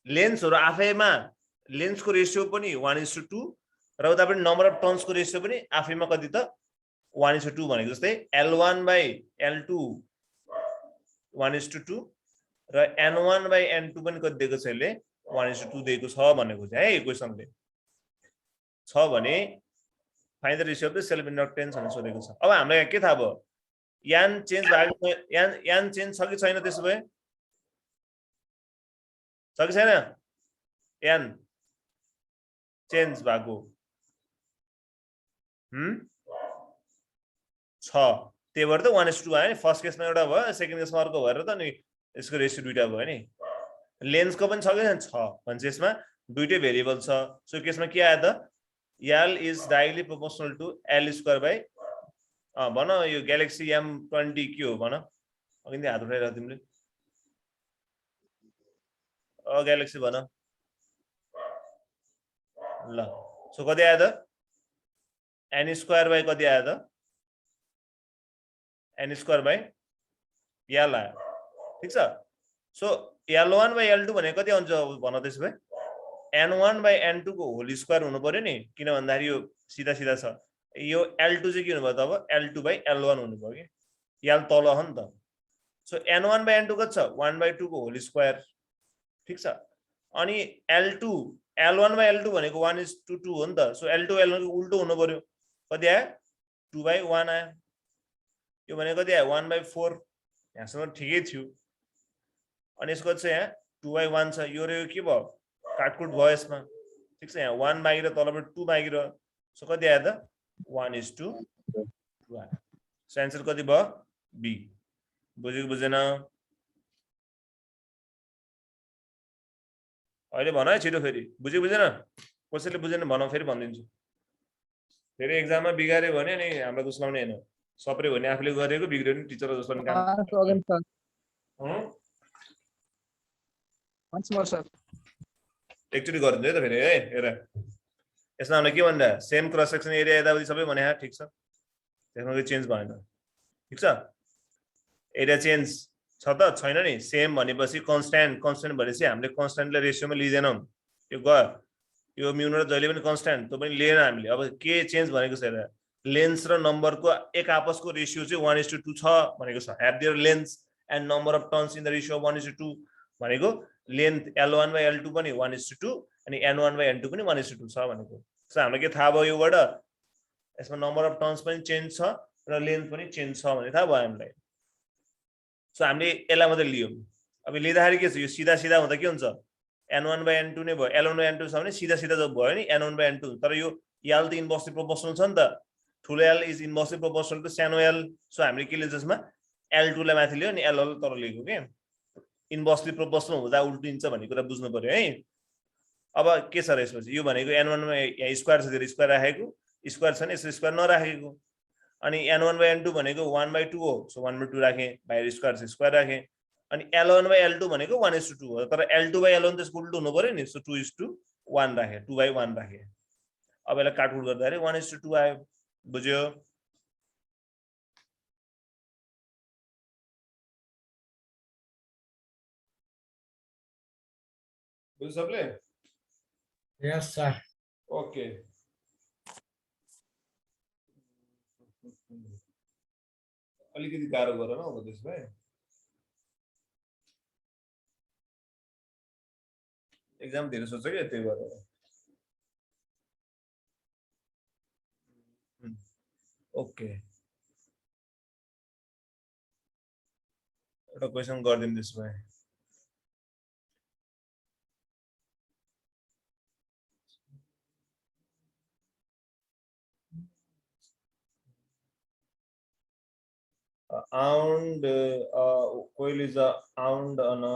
Speaker 1: लेन्थ्सहरु आफैमा लेन्थ्सको रेशियो पनि 1:2 र उता पनि नम्बर अफ टर्न्सको रेशियो पनि आफैमा कति त 1:2 भनेको जस्तै L1 by L2 1:2 र N1 by N2 पनि कति दिएको छ यसले 1:2 दिएको छ भनेको छ है क्वेशनले छ भने find the ratio of the self inductance भनेर सोधेको छ अब हामीलाई के थाहा भयो यान चेन्ज भएको यान चेन्ज छ कि छैन त्यसो भए छ कि छैन यान चेन्ज भएको छ त्यही भएर त 1:2 आयो नि फर्स्ट केसमा एउटा भयो सेकेन्ड केसमा अर्को भएर त नि यसको रेशियो दुईटा भयो नि लेन्थको पनि छ कि छैन छ भन्छ यसमा दुईटै भेरिएबल छ सो केसमा के आयो त L is directly proportional to L square by भन यो ग्यालेक्सी M20 के हो भन अघि नै हात उठाइरा तिमीले ग्यालेक्सी भन ल सो कति आयो त N square by कति आयो त N square by L आयो ठीक छ सो L1 by L2 भने कति हुन्छ भन त्यसो भए N1 by N2 को होल स्क्वायर हुनु पर्यो नि किन भन्दाखेरि यो सीधा सीधा छ यो L2 चाहिँ के हुनु भयो त अब L2 by L1 हुनु भयो कि L तल हो नि त सो N1 by N2 कति छ 1/2 को होल स्क्वायर ठीक छ अनि L1 by L2 भनेको 1:2 हो नि त सो L2 by L1 को उल्टो हुनु पर्यो कति आयो 2/1 आयो यो भनेको कति आयो 1/4 यहाँसम्म ठिकै थियो अनि यसको चाहिँ यहाँ 2/1 छ यो र यो के भयो काटकुट भयो यसमा ठीक छ यहाँ 1 बाहिर तलबाट 2 बाहिर सो कति आयो त 1:2 आयो सो आन्सर कति भयो बी बुझ्यो बुझेन अहिले भन है छिटो फेरि बुझ्यो बुझेन कसैले बुझेन भन फेरि भनिदिन्छु फेरि एक्जाममा बिगार्यो भने नि हामीलाई दोष लाउने हैन सप्रे भने आफूले गरेको बिग्रियो नि टिचर जस्तो नि काम
Speaker 4: Once more, sir.
Speaker 1: एकचोटी गरिदिनु है त फेरि है हेर यसमा हामीले के भन्दा सेम क्रस सेक्सन एरिया यताउति सबै भने ठिक छ त्यसमा केही चेन्ज भएन ठिक छ एरिया चेन्ज छ त छैन नि सेम भनेपछि कन्स्ट्यान्ट भनेपछि हामीले कन्स्ट्यान्टलाई रेशियोमा लिँदैनौँ यो गयो यो म्यु नट जहिले पनि कन्स्ट्यान्ट त्यो पनि लिएन हामीले अब के चेन्ज भनेको छ हेर लेन्थ र नम्बरको एक आपसको रेशियो चाहिँ 1:2 छ भनेको छ have their length and number of turns in the ratio of 1:2 भनेको लेन्थ L1 by L2 पनि 1:2 अनि N1 by N2 पनि 1:2 छ भनेको सो हामीलाई के थाहा भयो योबाट यसमा नम्बर अफ टर्न्स पनि चेन्ज छ र लेन्थ पनि चेन्ज छ भने थाहा भयो हामीलाई सो हामीले यसलाई मात्रै लियौँ अब लिँदाखेरि के छ यो सीधा सीधा हुँदा के हुन्छ N1 by N2 नै भयो L1 by N2 छ भने सीधा सीधा जब भयो नि N1 by N2 तर यो L त इन्भर्सली प्रोपोर्सनल छ नि त ठुलो L is inversely proportional to सानो L सो हामीले के लिन्छ यसमा L2 लाई माथि लियो नि L तर लिएको के इन्भर्सली प्रोपोर्सनल हुँदा उल्टिन्छ भन्ने कुरा बुझ्नु पर्यो है अब के छ र यसपछि यो भनेको N1 मा यहाँ स्क्वायर छ स्क्वायर राखेको स्क्वायर छ नि यसो स्क्वायर नराखेको अनि N1 by N2 भनेको 1/2 हो सो 1/2 राखे बाहिर स्क्वायर छ स्क्वायर राखे अनि L1 by L2 भनेको 1:2 हो तर L2 by L1 त्यसको उल्टो हुनु पर्यो नि सो 2:1 राखे 2/1 राखे अब यसलाई काटकुट गर्दाखेरि 1:2 आयो बुझ्यो बुझ्यो सबले
Speaker 3: Yes, sir.
Speaker 1: ओके अलिकति गाह्रो गरेर अब त्यसो भए एक्जाम धेरै सोच्छ क्या त्यही भएर ओके एउटा क्वेसन गरिदिउँ त्यसो भए ound coil is wound on a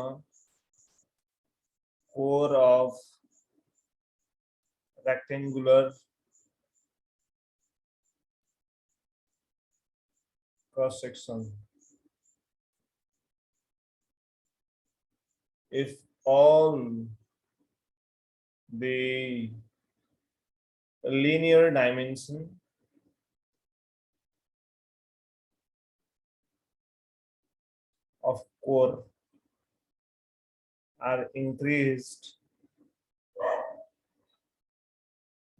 Speaker 1: core of rectangular cross section if all the linear dimension of core are increased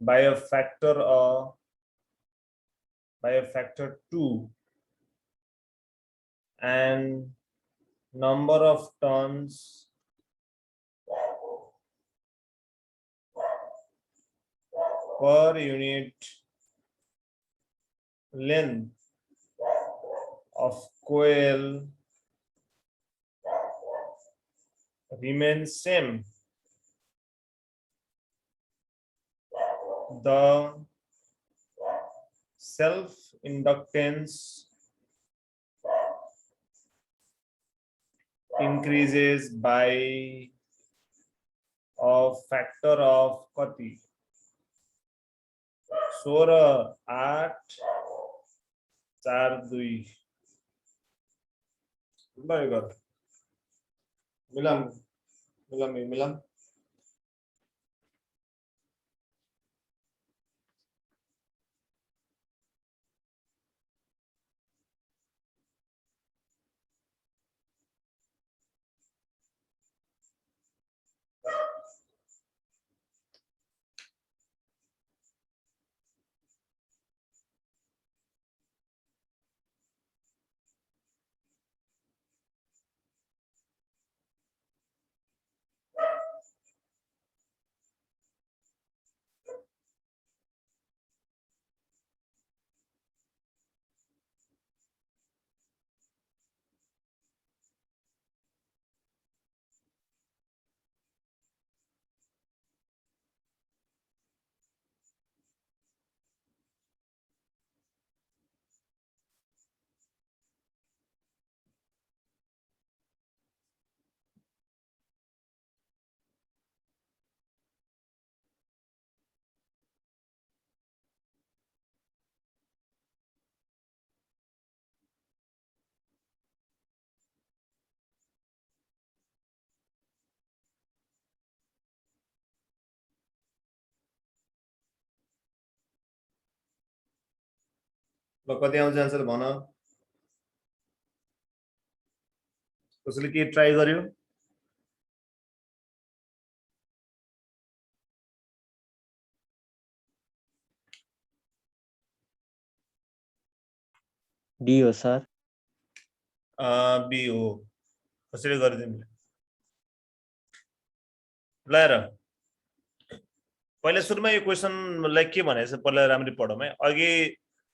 Speaker 1: by a factor 2 and number of turns per unit length of coil remains same, the self inductance increases by a factor of कति 16 8 4 2 मिलाम ल कति आउँछ answer भन कसैले के try गर्यो
Speaker 5: D हो sir
Speaker 1: be हो कसैले गरिदिनु ल हेर पहिला सुरुमा यो क्वेशनलाई के भनेछ पहिला राम्ररी पढौँ है अघि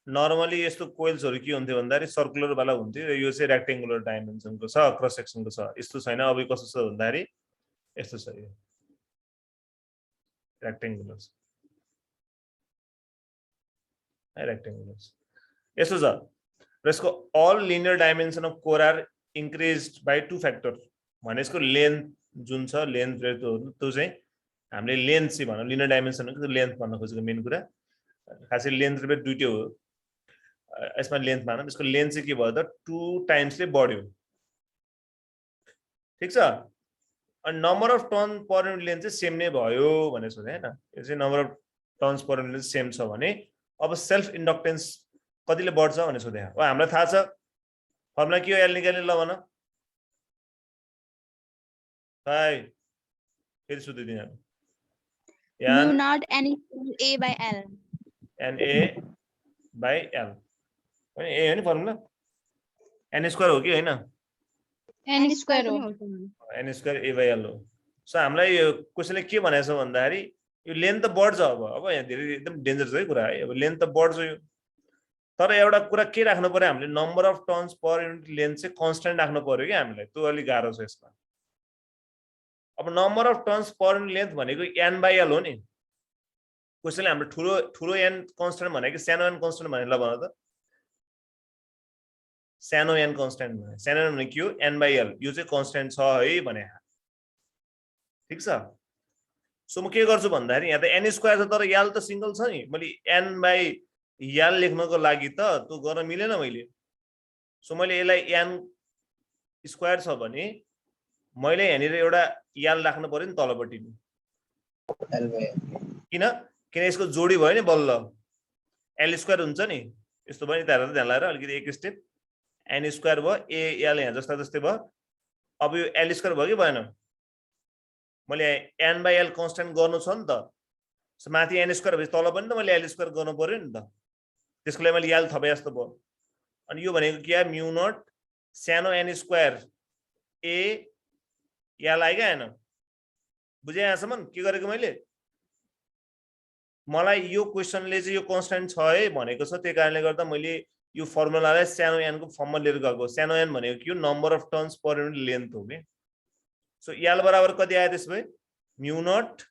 Speaker 1: नर्मली यस्तो कोइल्सहरु के हुन्थ्यो भन्दाखेरि सर्कुलर वाला हुन्थ्यो र यो चाहिँ रेक्टेंगुलर डाइमेन्सनको छ क्रस सेक्सनको छ यस्तो छैन अब कस्तो छ भन्दाखेरि यस्तो छ यो रेक्टेंगुलर है रेक्टेंगुलर यस्तो छ र यसको all linear dimension of core are increased by 2 factor भने यसको लेन्थ जुन छ लेन्थ त्यो चाहिँ हामीले लेन्थ चाहिँ भनौं लिनियर डाइमेन्सनको लेन्थ भन्न खोजेको मेन कुरा खासै लेन्थ र दुईटै हो यसमा लेन्थ मानौं यसको लेन्थ चाहिँ के भयो त 2 टाइम्सले बढ्यो ठीक छ अनि number of turn per unit length चाहिँ सेम नै भयो भने सोधे हैन यो चाहिँ number of turns per unit same छ भने अब सेल्फ इन्डक्टेन्स कतिले बढ्छ भने सोधे हो हामीलाई थाहा छ फर्मुला के हो एल निकाल्ने ल भन हाय फेरि सोधिदिनु
Speaker 2: mu naught n equal a by l
Speaker 1: n a by l अनि ए हो नि फर्मुला n स्क्वायर हो कि हैन
Speaker 2: n square हो
Speaker 1: n square a by l हो सो हामीलाई यो क्वेशनले के भनेछ भन्दाखेरि यो लेन्थ त बढ्छ अब यहाँ धेरै एकदम डेन्जरस है कुरा है अब लेन्थ त बढ्छ यो तर एउटा कुरा के राख्नु पर्यो हामीले number of turns per unit length चाहिँ कन्स्ट्यान्ट राख्नु पर्यो कि हामीलाई त्यो अलि गाह्रो छ यसमा अब number of turns per unit length भनेको n by l हो नि क्वेशनले हाम्रो ठुलो n कन्स्ट्यान्ट भनेको सानो n कन्स्ट्यान्ट भने ल भन त सानो n कन्स्ट्यान्ट भने सानो n भने के हो n by l यो चाहिँ कन्स्ट्यान्ट छ है भने ठीक छ सो म के गर्छु भन्दाखेरि यहाँ त n स्क्वायर छ तर l त सिंगल छ नि मैले n बाइ l लेख्नको लागि त त्यो गर्न मिलेन मैले सो मैले यसलाई n स्क्वायर छ भने मैले यहाँनिर एउटा l राख्नु पर्यो नि तलपट्टि किन किन यसको जोडी भयो नि बल्ल l स्क्वायर हुन्छ नि यस्तो भयो नि त ध्यान लगाएर अलिकति एक स्टेप n स्क्वायर भयो a l यहाँ जस्ता जस्तै भयो अब यो l स्क्वायर भयो कि भएन मैले n बाइ l कन्स्ट्यान्ट गर्नु छ नि त सो माथि n स्क्वायर भएपछि तल पनि त मैले l स्क्वायर गर्नु पर्यो नि त त्यसको लागि मैले l थपे जस्तो भयो अनि यो भनेको के म्यु नट सानो n स्क्वायर a l आयो क्या हैन बुझे यहाँसम्म के गरेको मैले मलाई यो क्वेशनले चाहिँ यो कन्स्ट्यान्ट छ है भनेको छ त्यही कारणले गर्दा मैले यो फर्मुलालाई सानो n को फर्ममा लिएर गएको सानो n भनेको के हो number of turns per unit length हो के सो l बराबर कति आयो त्यसबै mu naught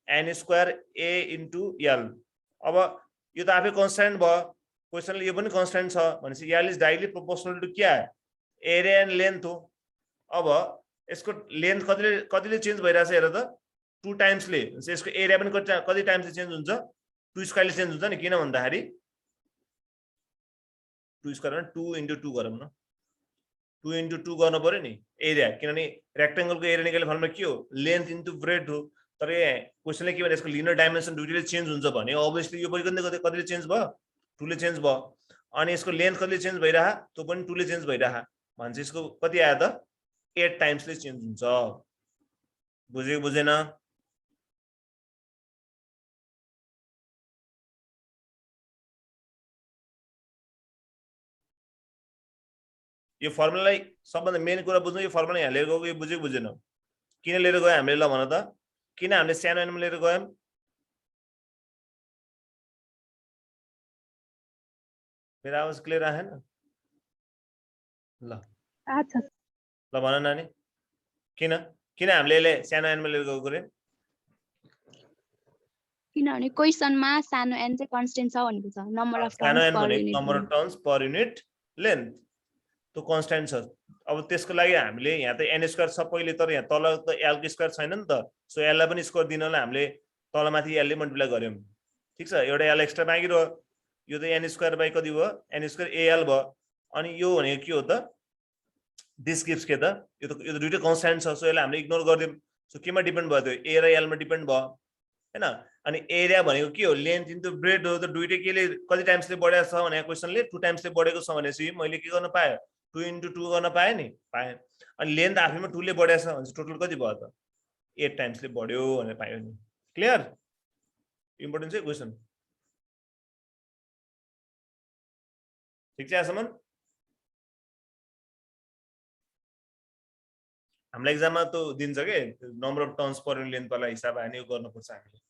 Speaker 1: n square a into l अब यो त आफै कन्स्ट्यान्ट भयो क्वेशनले यो पनि कन्स्ट्यान्ट छ भनेपछि l is directly proportional to के आयो एरिया एन्ड लेन्थ हो अब यसको लेन्थ कतिले चेन्ज भइरहेछ हेर त 2 टाइम्सले यसको एरिया पनि कति टाइम्सले चेन्ज हुन्छ 2 स्क्वायरले चेन्ज हुन्छ नि किन भन्दाखेरि 2 स्क्वायर 2 इन्टु 2 गरौँ न 2 इन्टु 2 गर्नु पर्यो नि एरिया किनभने रेक्टेंगलको एरिया निकाल्ने फर्मुला के हो लेन्थ इन्टु ब्रेथ हो तर यहाँ क्वेशनले के भने यसको लिनियर डाइमेन्सन दुईटैले चेन्ज हुन्छ भने अभियसली यो पनि कतिले चेन्ज भयो 2 ले चेन्ज भयो अनि यसको लेन्थ कतिले चेन्ज भइरहा त्यो पनि 2 ले चेन्ज भइरहा भन्छ यसको कति आयो त 8 टाइम्सले चेन्ज हुन्छ बुझेको बुझेन यो फर्मुलालाई सबभन्दा मेन कुरा बुझ्नु यो फर्मुला यहाँ लिएर गएको यो बुझेको बुझेन किन लिएर गयो हामीले ल भन त किन हामीले सानो n मा लिएर गयौं मेरो आवाज क्लियर आएन ल
Speaker 2: अच्छा
Speaker 1: ल भन नानी किन किन हामीले यसले सानो n मा लिएर गएको रे
Speaker 2: किनभने क्वेशनमा सानो n चाहिँ कन्स्टेन्ट छ भनेको छ नम्बर अफ
Speaker 1: सानो
Speaker 2: टर्न्स
Speaker 1: n
Speaker 2: पर
Speaker 1: भने
Speaker 2: unit
Speaker 1: number of turns per unit length त्यो कन्स्ट्यान्ट छ अब त्यसको लागि हामीले यहाँ त n स्क्वायर छ पहिले तर यहाँ तल त l को स्क्वायर छैन नि त सो l लाई पनि स्क्वायर दिनलाई हामीले तलमाथि l ले मल्टिप्लाई गर्यौं ठीक छ एउटा l एक्स्ट्रा मागिरो यो त n स्क्वायर बाइ कति भयो n स्क्वायर al भयो अनि यो भनेको के हो त दिस गिव्स के त यो त दुईटै कन्स्ट्यान्ट छ सो यसलाई हामीले इग्नोर गर्दियौं सो केमा डिपेन्ड भयो त्यो a र l मा डिपेन्ड भयो हैन अनि एरिया भनेको के हो लेन्थ इन्टु ब्रेथ हो त दुईटै केले कति टाइम्सले बढेको छ भने क्वेशनले 2 टाइम्सले बढेको छ भनेपछि मैले के गर्न पाए 2 इन्टु 2 गर्न पाए नि पाए अनि लेन्थ आफैमा 2 ले बढेको छ भने टोटल कति भयो त 8 टाइम्सले बढ्यो भनेर पायो नि क्लियर इम्पोर्टेन्ट चाहिँ क्वेशन ठीक छ यहाँसम्म हामीलाई एक्जाममा त दिन्छ के number of turns per unit length वाला हिसाब आयो नि यो गर्नुपर्छ हामीले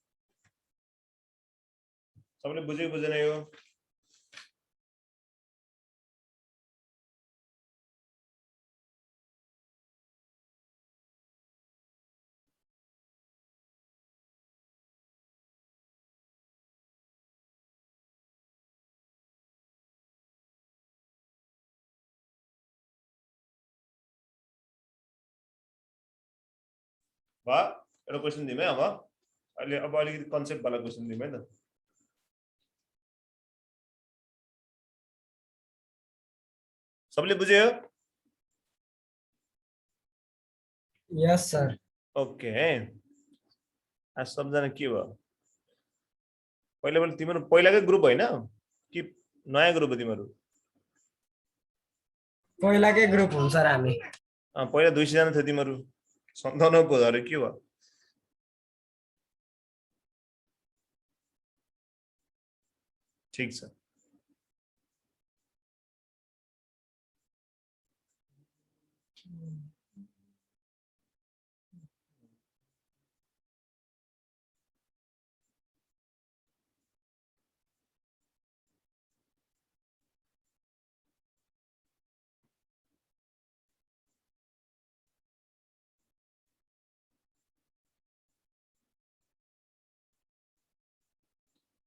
Speaker 1: सबैले बुझेको बुझेन यो भयो एउटा क्वेशन दिउँ है अब अहिले अब अलिकति कन्सेप्ट वाला क्वेशन दिउँ है त सबले बुझ्यो
Speaker 3: Yes, sir.
Speaker 1: ओके आज सबजना के भयो पहिला तिम्रो पहिलाकै ग्रुप होइन कि नयाँ ग्रुप हो तिम्रो
Speaker 3: पहिलाकै ग्रुप हुन्छ सर हामी
Speaker 1: पहिला 200 जना थियो तिम्रो 97 पो अरे के भयो ठीक छ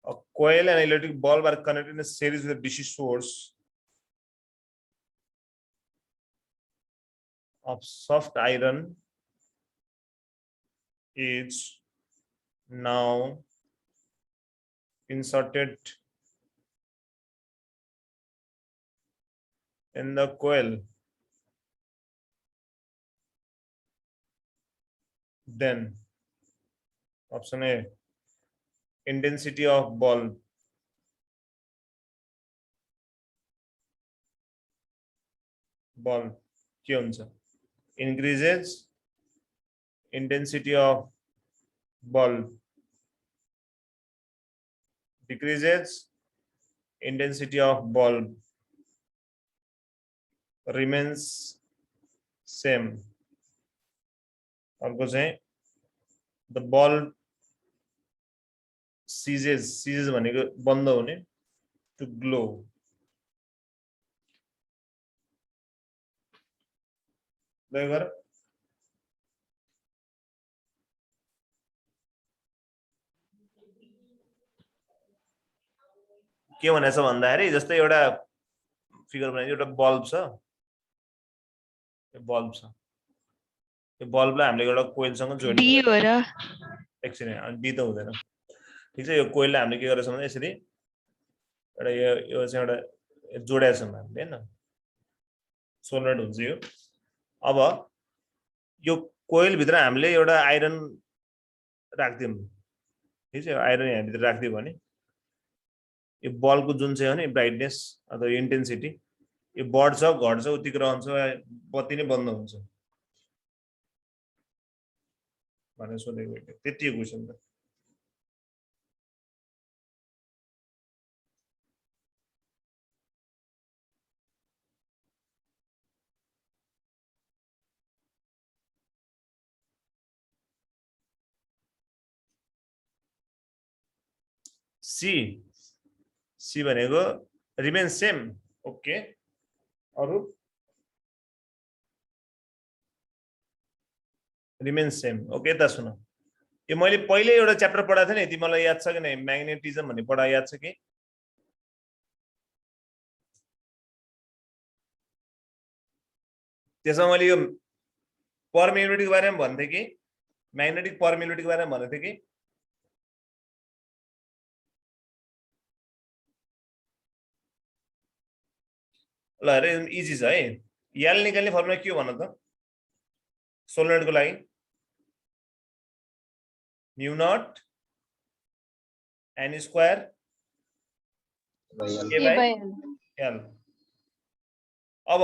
Speaker 1: A coil and electric bulb are connected in a series with a DC source of soft iron is now inserted in the coil, then option A, intensity of bulb के हुन्छ, increases, intensity of bulb decreases, intensity of bulb remains same. अर्को चाहिँ the bulb ceases भनेको बन्द हुने, to glow. देखेर के भनेछ भन्दाखेरि जस्तै एउटा फिगर बनाइदियो, एउटा बल्ब छ, यो बल्ब छ, यो बल्बलाई हामीले एउटा कोइलसँग जोड्नु
Speaker 2: डी हो र
Speaker 1: एकछिन, अनि डी त हुँदैन, ठीक छ। यो कोइललाई हामीले के गरेछौँ भने यसरी एउटा यो चाहिँ एउटा जोडेका छौँ हामीले, हैन, सोलनट हुन्छ यो। अब यो कोइल भित्र हामीले एउटा आइरन राख्दियौँ, ठीक छ, आइरन यहाँ भित्र राख्दियो भने यो बल्बको जुन चाहिँ हो नि ब्राइटनेस अथवा इन्टेन्सिटी यो बढ्छ घट्छ उतिकै रहन्छ, बत्ती नै बन्द हुन्छ भनेर सोधेको, त्यति क्वेसन त। सी भनेको रिमेन सेम, ओके। अरु रिमेन सेम, ओके। त सुन, यो मैले पहिले एउटा च्याप्टर पढाएको थिएँ नि, तिमीलाई याद छ कि नै, म्याग्नेटिजम भन्ने पढा याद छ कि? त्यसमा मैले यो पर्मिएबिलिटीको बारेमा भन्थे कि म्याग्नेटिक पर्मिएबिलिटीको बारेमा भनेको थिएँ कि? ल हेर, इजी छ है। यल निकाल्ने फर्मुला के हो भन त सोलेनोइडको लागि? Mu naught N square A by L. अब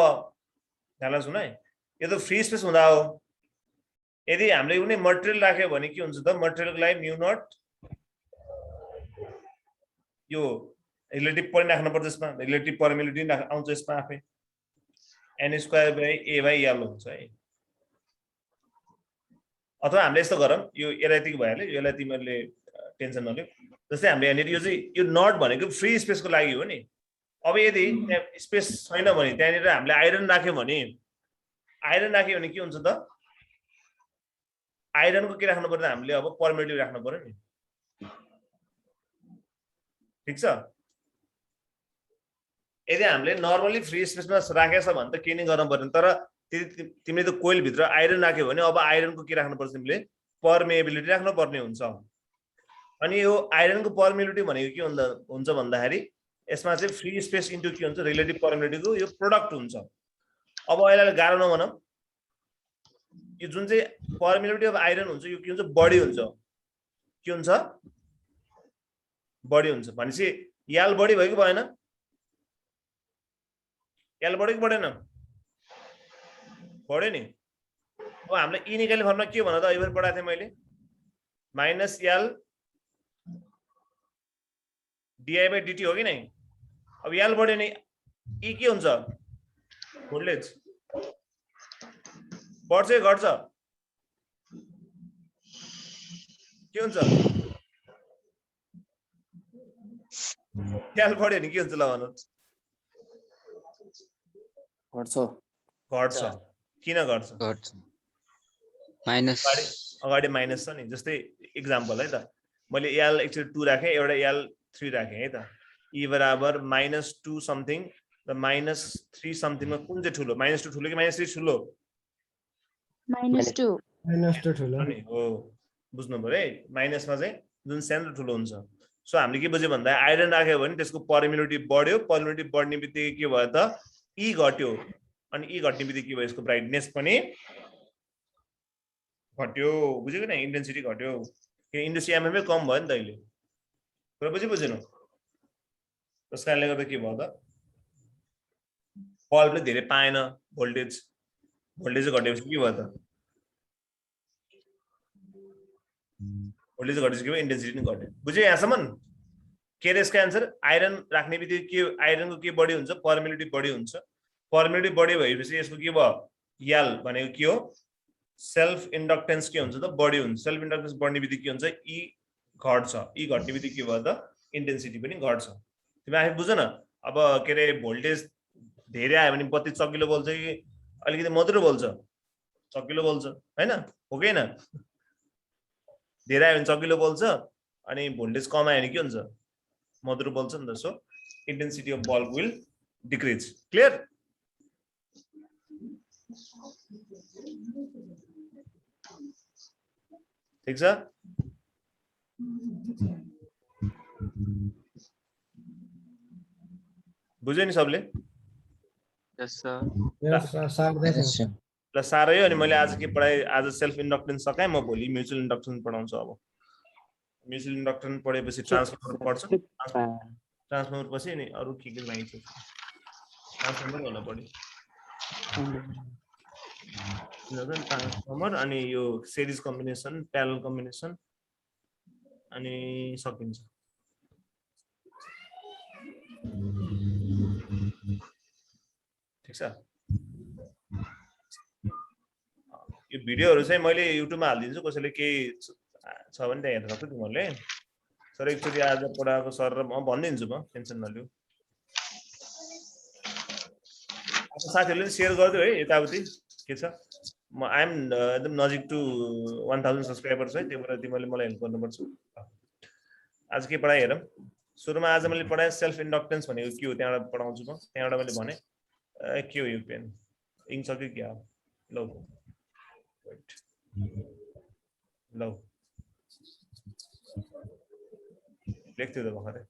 Speaker 1: ध्यान सुन है, यो त फ्री स्पेस हुँदा हो। यदि हामीले कुनै मटेरियल राख्यो भने के हुन्छ त, मटेरियलको लागि म्यु नट यो रिलेटिभ पनि राख्नु पर्छ, यसमा रिलेटिभ पर्मिएबिलिटी आउँछ यसमा आफै, N square by A by L हुन्छ है। अथवा हामीले यस्तो गरौँ, यो यतातिक भइहाल्यो, यसलाई तिमीहरूले टेन्सन नलिऊ। जस्तै हामीले यहाँनिर यो चाहिँ यो नट भनेको फ्री स्पेसको लागि हो नि। अब यदि त्यहाँ स्पेस छैन भने त्यहाँनिर हामीले आइरन राख्यो भने के हुन्छ त, आइरनको के राख्नु पर्छ हामीले, अब पर्मिएबिलिटी राख्नु पर्यो नि, ठिक छ। यदि हामीले नर्मली फ्री स्पेसमा राखेको छ भने त के नै गर्नु पर्दैन, तर तिमीले त कोइल भित्र आइरन राख्यो भने अब आइरनको के राख्नु पर्छ, तिमीले पर्मिएबिलिटी राख्नु पर्ने हुन्छ। अनि यो आइरनको पर्मिएबिलिटी भनेको के हुन्छ भन्दाखेरि यसमा चाहिँ फ्री स्पेस इन्टु के हुन्छ, रिलेटिभ पर्मिएबिलिटीको यो प्रोडक्ट हुन्छ। अब यसलाई गाह्रो नभनौँ, यो जुन चाहिँ पर्मिएबिलिटी अफ आइरन हुन्छ यो के हुन्छ, बढी हुन्छ। के हुन्छ? बढी हुन्छ। भनेपछि याल बढी भयो कि भएन? याल बढ्यो कि बढेन? बढ्यो नि। अब हामीले ई निकाल्ने फर्मुला के भन त, अहिले पढाएको थिएँ मैले, minus L di by dt हो कि नै। अब यल बढ्यो नि, ई के हुन्छ, भोल्टेज बढ्छ कि घट्छ? के हुन्छ? यल बढ्यो नि के हुन्छ ल भन्नु? घट्छ। किन घट्छ?
Speaker 5: माइनस
Speaker 1: अगाडि माइनस छ नि। जस्तै इक्जाम्पल है त, मैले यल एक्चुअली 2 राखेँ, एउटा यल 3 राखेँ है त। ई बराबर -2 समथिङ र -3 समथिङमा कुन चाहिँ ठुलो? -2 ठुलो कि -3 ठुलो?
Speaker 2: -2
Speaker 3: -2 ठुलो
Speaker 1: अनि हो बुझ्नु पर्यो है माइनसमा चाहिँ जुन सानो ठुलो हुन्छ सो हामीले के बुझ्यो भन्दा आइरन राख्यो भने त्यसको परमिलिटी बढ्यो परमिलिटी बढ्ने बित्तिकै के भयो त ई घट्यो अनि ई घट्ने बित्तिकै के भयो यसको ब्राइटनेस पनि घट्यो बुझ्यो कि इन्टेन्सिटी घट्यो किन इन्डस्ट्री एमएमए कम भयो नि त अहिले कुरा बुझेन त्यस कारणले गर्दा के भयो त बल्बले धेरै पाएन भोल्टेज घटेपछि के भयो त भोल्टेज घटेपछि के भयो इन्टेन्सिटी पनि घट्यो बुझ्यो यहाँसम्म के रे यसको एन्सर आइरन राख्ने बित्तिकै के आइरनको के बढी हुन्छ परमिलिटी बढी हुन्छ परमिलिटी बढी भएपछि यसको के भयो यल भनेको के हो सेल्फ इन्डक्टेन्स के हुन्छ त बढी हुन्छ सेल्फ इन्डक्टेन्स बढ्ने बित्तिकै के हुन्छ ई घट्छ ई घट्ने बित्तिकै के भयो त इन्टेन्सिटी पनि घट्छ तिमी आफै बुझ न अब के रे भोल्टेज धेरै आयो भने बत्ती चकिलो बोल्छ कि अलिकति मधुरो बोल्छ चकिलो बोल्छ हैन हो कि हैन धेरै आयो भने चकिलो बोल्छ अनि भोल्टेज कम आयो भने के हुन्छ मधुरो बोल्छ नि त so intensity of bulb will decrease clear ठीक छ बुझ्यो नि सबले
Speaker 3: Yes, sir.
Speaker 1: ल साह्रै हो अनि मैले आज के पढाएँ आज सेल्फ इन्डक्टेन्स सकाएँ म भोलि म्युचुअल इन्डक्टेन्स पढाउँछु अब म्युचुअल इन्डक्टेन्स पढेपछि ट्रान्सफर्मर पढ्छ ट्रान्सफर्मर पछि अनि अरु के चाहिन्छ ट्रान्सफर्मर होला पढ्यो ट्रान्सफर्मर अनि यो सिरिज कम्बिनेसन प्यारलल कम्बिनेसन अनि सकिन्छ ठीक छ यो भिडियोहरु चाहिँ मैले युट्युबमा हाल्दिन्छु कसैले के छ भने त्यहाँ हेर्न सक्छ तिमीहरुले सर एकचोटी आज पढाएको सर र म भनिदिन्छु म टेन्सन नलिऊ अब साथीहरुले शेयर गर्दियो है यताउति के छ म आई एम एकदम नजिक टु 1000 सब्स्क्राइबर्स है त्यही भएर तिमीले मलाई हेल्प गर्नुपर्छ आज के पढाए हेरौँ सुरुमा आज मैले पढाए सेल्फ इन्डक्टेन्स भनेको के हो त्यहाँबाट पढाउँछु म त्यहाँबाट मैले भने के हो यो पेन इंक सक्यो क्या लौ वेट लौ लेख्थ्यो त भर्खरै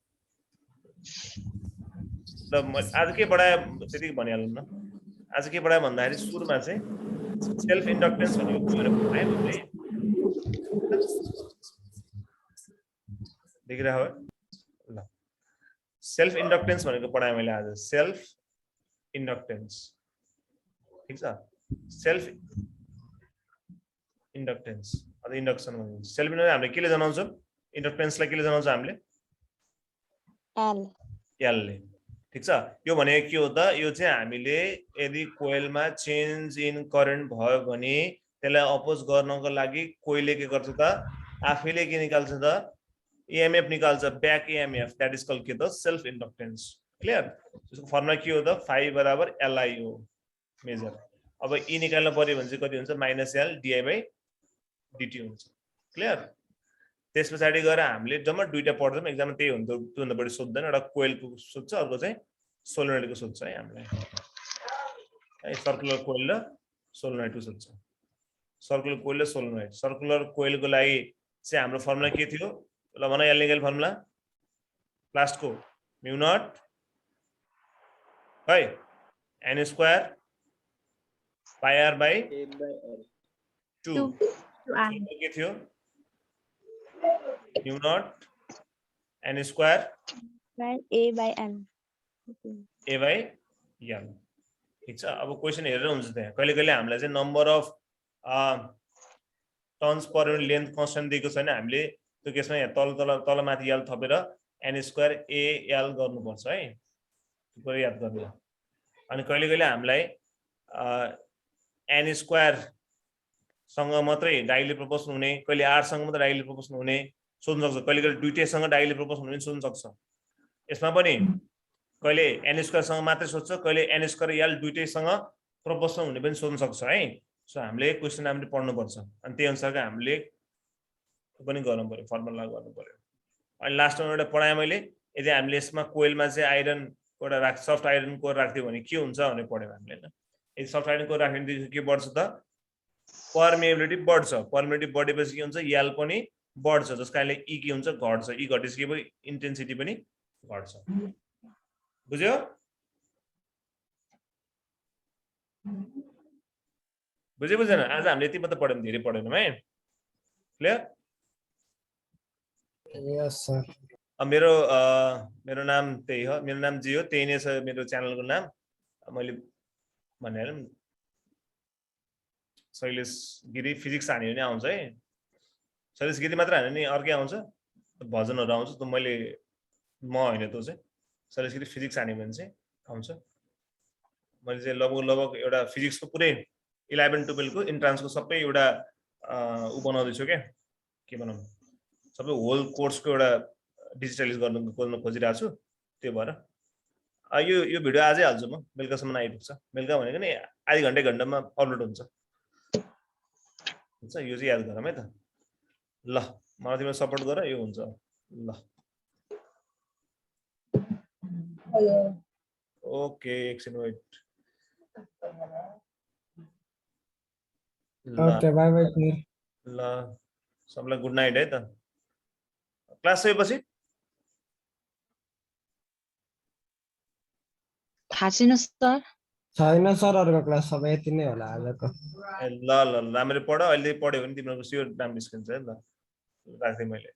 Speaker 1: ल म आज के पढाए त्यतिकै भनिहालौँ न आज के पढाए भन्दाखेरि सुरुमा चाहिँ सेल्फ इन्डक्टेन्स भनेको के हो पढाए मैले देखिरहेको हो ल सेल्फ इन्डक्टेन्स भनेको पढाए मैले आज सेल्फ इन्डक्टेन्स ठीक छ सेल्फ इन्डक्टेन्स अथवा इन्डक्सन भनिन्छ सेल्फ इन्डक्टेन्स हामीले केले जनाउँछौं इन्डक्टेन्सलाई केले जनाउँछ हामीले एल ले ठीक छ यो भनेको के हो त यो चाहिँ हामीले यदि कोइलमा चेन्ज इन करेन्ट भयो भने त्यसलाई अपोज गर्नको लागि कोइलले के गर्छ त आफैले के निकाल्छ त EMF निकाल्छ back EMF that is called के त सेल्फ इन्डक्टेन्स क्लियर त्यसको फर्मुला के हो त phi बराबर Li हो मेजर अब E निकाल्न पर्यो भने चाहिँ कति हुन्छ -L di/dt हुन्छ क्लियर त्यसपछि गएर हामीले जम्मा दुईटा पढ्छौं एक्जाममा त्यही हुन्छ त्योभन्दा बढी सोध्दैन एउटा कोइलको सोध्छ अर्को चाहिँ सोलेनोइडको सोध्छ है हामीले है सर्कुलर कोइल र सोलेनोइडको सोध्छ सर्कुलर कोइल र सोलेनोइड सर्कुलर कोइलको लागि चाहिँ हाम्रो फर्मुला के थियो ल भन एल निकाल फर्मुला प्लास्टको म्यु नट है n square pi r by 2 के थियो म्यु naught n square
Speaker 2: a by n
Speaker 1: ठीक छ अब क्वेशन हेरेर हुन्छ त्यहाँ कहिले कहिले हामीलाई चाहिँ number of turns per unit length constant दिएको छैन हामीले त्यो केसमा यहाँ तल माथि l थपेर n स्क्वायर al गर्नुपर्छ है त्यो कुरा याद गर्नु अनि कहिले कहिले हामीलाई n स्क्वायर सँग मात्रै डाइरेक्टली प्रोपोर्सनल हुने कहिले r सँग मात्रै डाइरेक्टली प्रोपोर्सनल हुने सोध्न सक्छ कहिले कहिले दुईटैसँग डाइरेक्टली प्रोपोर्सनल हुने सोध्न सक्छ यसमा पनि कहिले n स्क्वायर सँग मात्रै सोध्छ कहिले n स्क्वायर l दुईटैसँग प्रोपोर्सनल हुने पनि सोध्न सक्छ है सो हामीले क्वेशन हामीले पढ्नु पर्छ अनि त्यही अनुसारको हामीले पनि गर्नु पर्यो फर्मुला गर्नु पर्यो अनि लास्टमा एउटा पढाए मैले यदि हामीले यसमा कोइलमा चाहिँ आइरन एउटा सफ्ट आइरन कोर राख्दियो भने के हुन्छ भने पढ्यौं हामीले हैन यदि सफ्ट आइरन कोर राख्ने के बढ्छ त पर्मिएबिलिटी बढ्छ पर्मिएबिलिटी बढेपछि के हुन्छ याल पनि बढ्छ जस कारणले ई के हुन्छ घट्छ ई घटेपछि के भयो इन्टेन्सिटी पनि घट्छ बुझ्यो बुझेन आज हामीले यति मात्र पढ्यौं धेरै पढेनौं है क्लियर
Speaker 3: Yes, sir.
Speaker 1: मेरो मेरो नाम त्यही हो मेरो नाम जे हो त्यही नै छ मेरो च्यानलको नाम मैले भने शैलेश गिरी फिजिक्स हान्यो भने आउँछ है शैलेश गिरी मात्र हान्यो नि अर्कै आउँछ भजनहरु आउँछ त मैले म हैन त चाहिँ शैलेश गिरी फिजिक्स हान्यो भने चाहिँ आउँछ मैले चाहिँ लगभग एउटा फिजिक्सको पुरै 11 12 को इन्ट्रान्सको सबै एउटा उ बनाउँदै छु के भनौं सबै होल कोर्सको एउटा डिजिटलाइज गर्न खोजिरहेको छु त्यो भएर यो भिडियो आजै हाल्छु म बेलुकासम्म आइपुग्छ बेलुका भनेको नि आधी घण्टामा अपलोड हुन्छ हुन्छ यो चाहिँ याद गरौँ है त ल मलाई तिमीले सपोर्ट गर यो हुन्छ ल ओके एकछिन weight
Speaker 3: Okay, bye bye, sir.
Speaker 1: ल सबलाई गुड नाइट है त क्लास सकेपछि
Speaker 2: थाहा छैन सर
Speaker 3: छैन सर अरूको क्लास सबै यति नै होला आजको
Speaker 1: ल राम्ररी पढ अहिले पढ्यो भने तिम्रो सियोर नाम निस्किन्छ है ल राख्दै मैले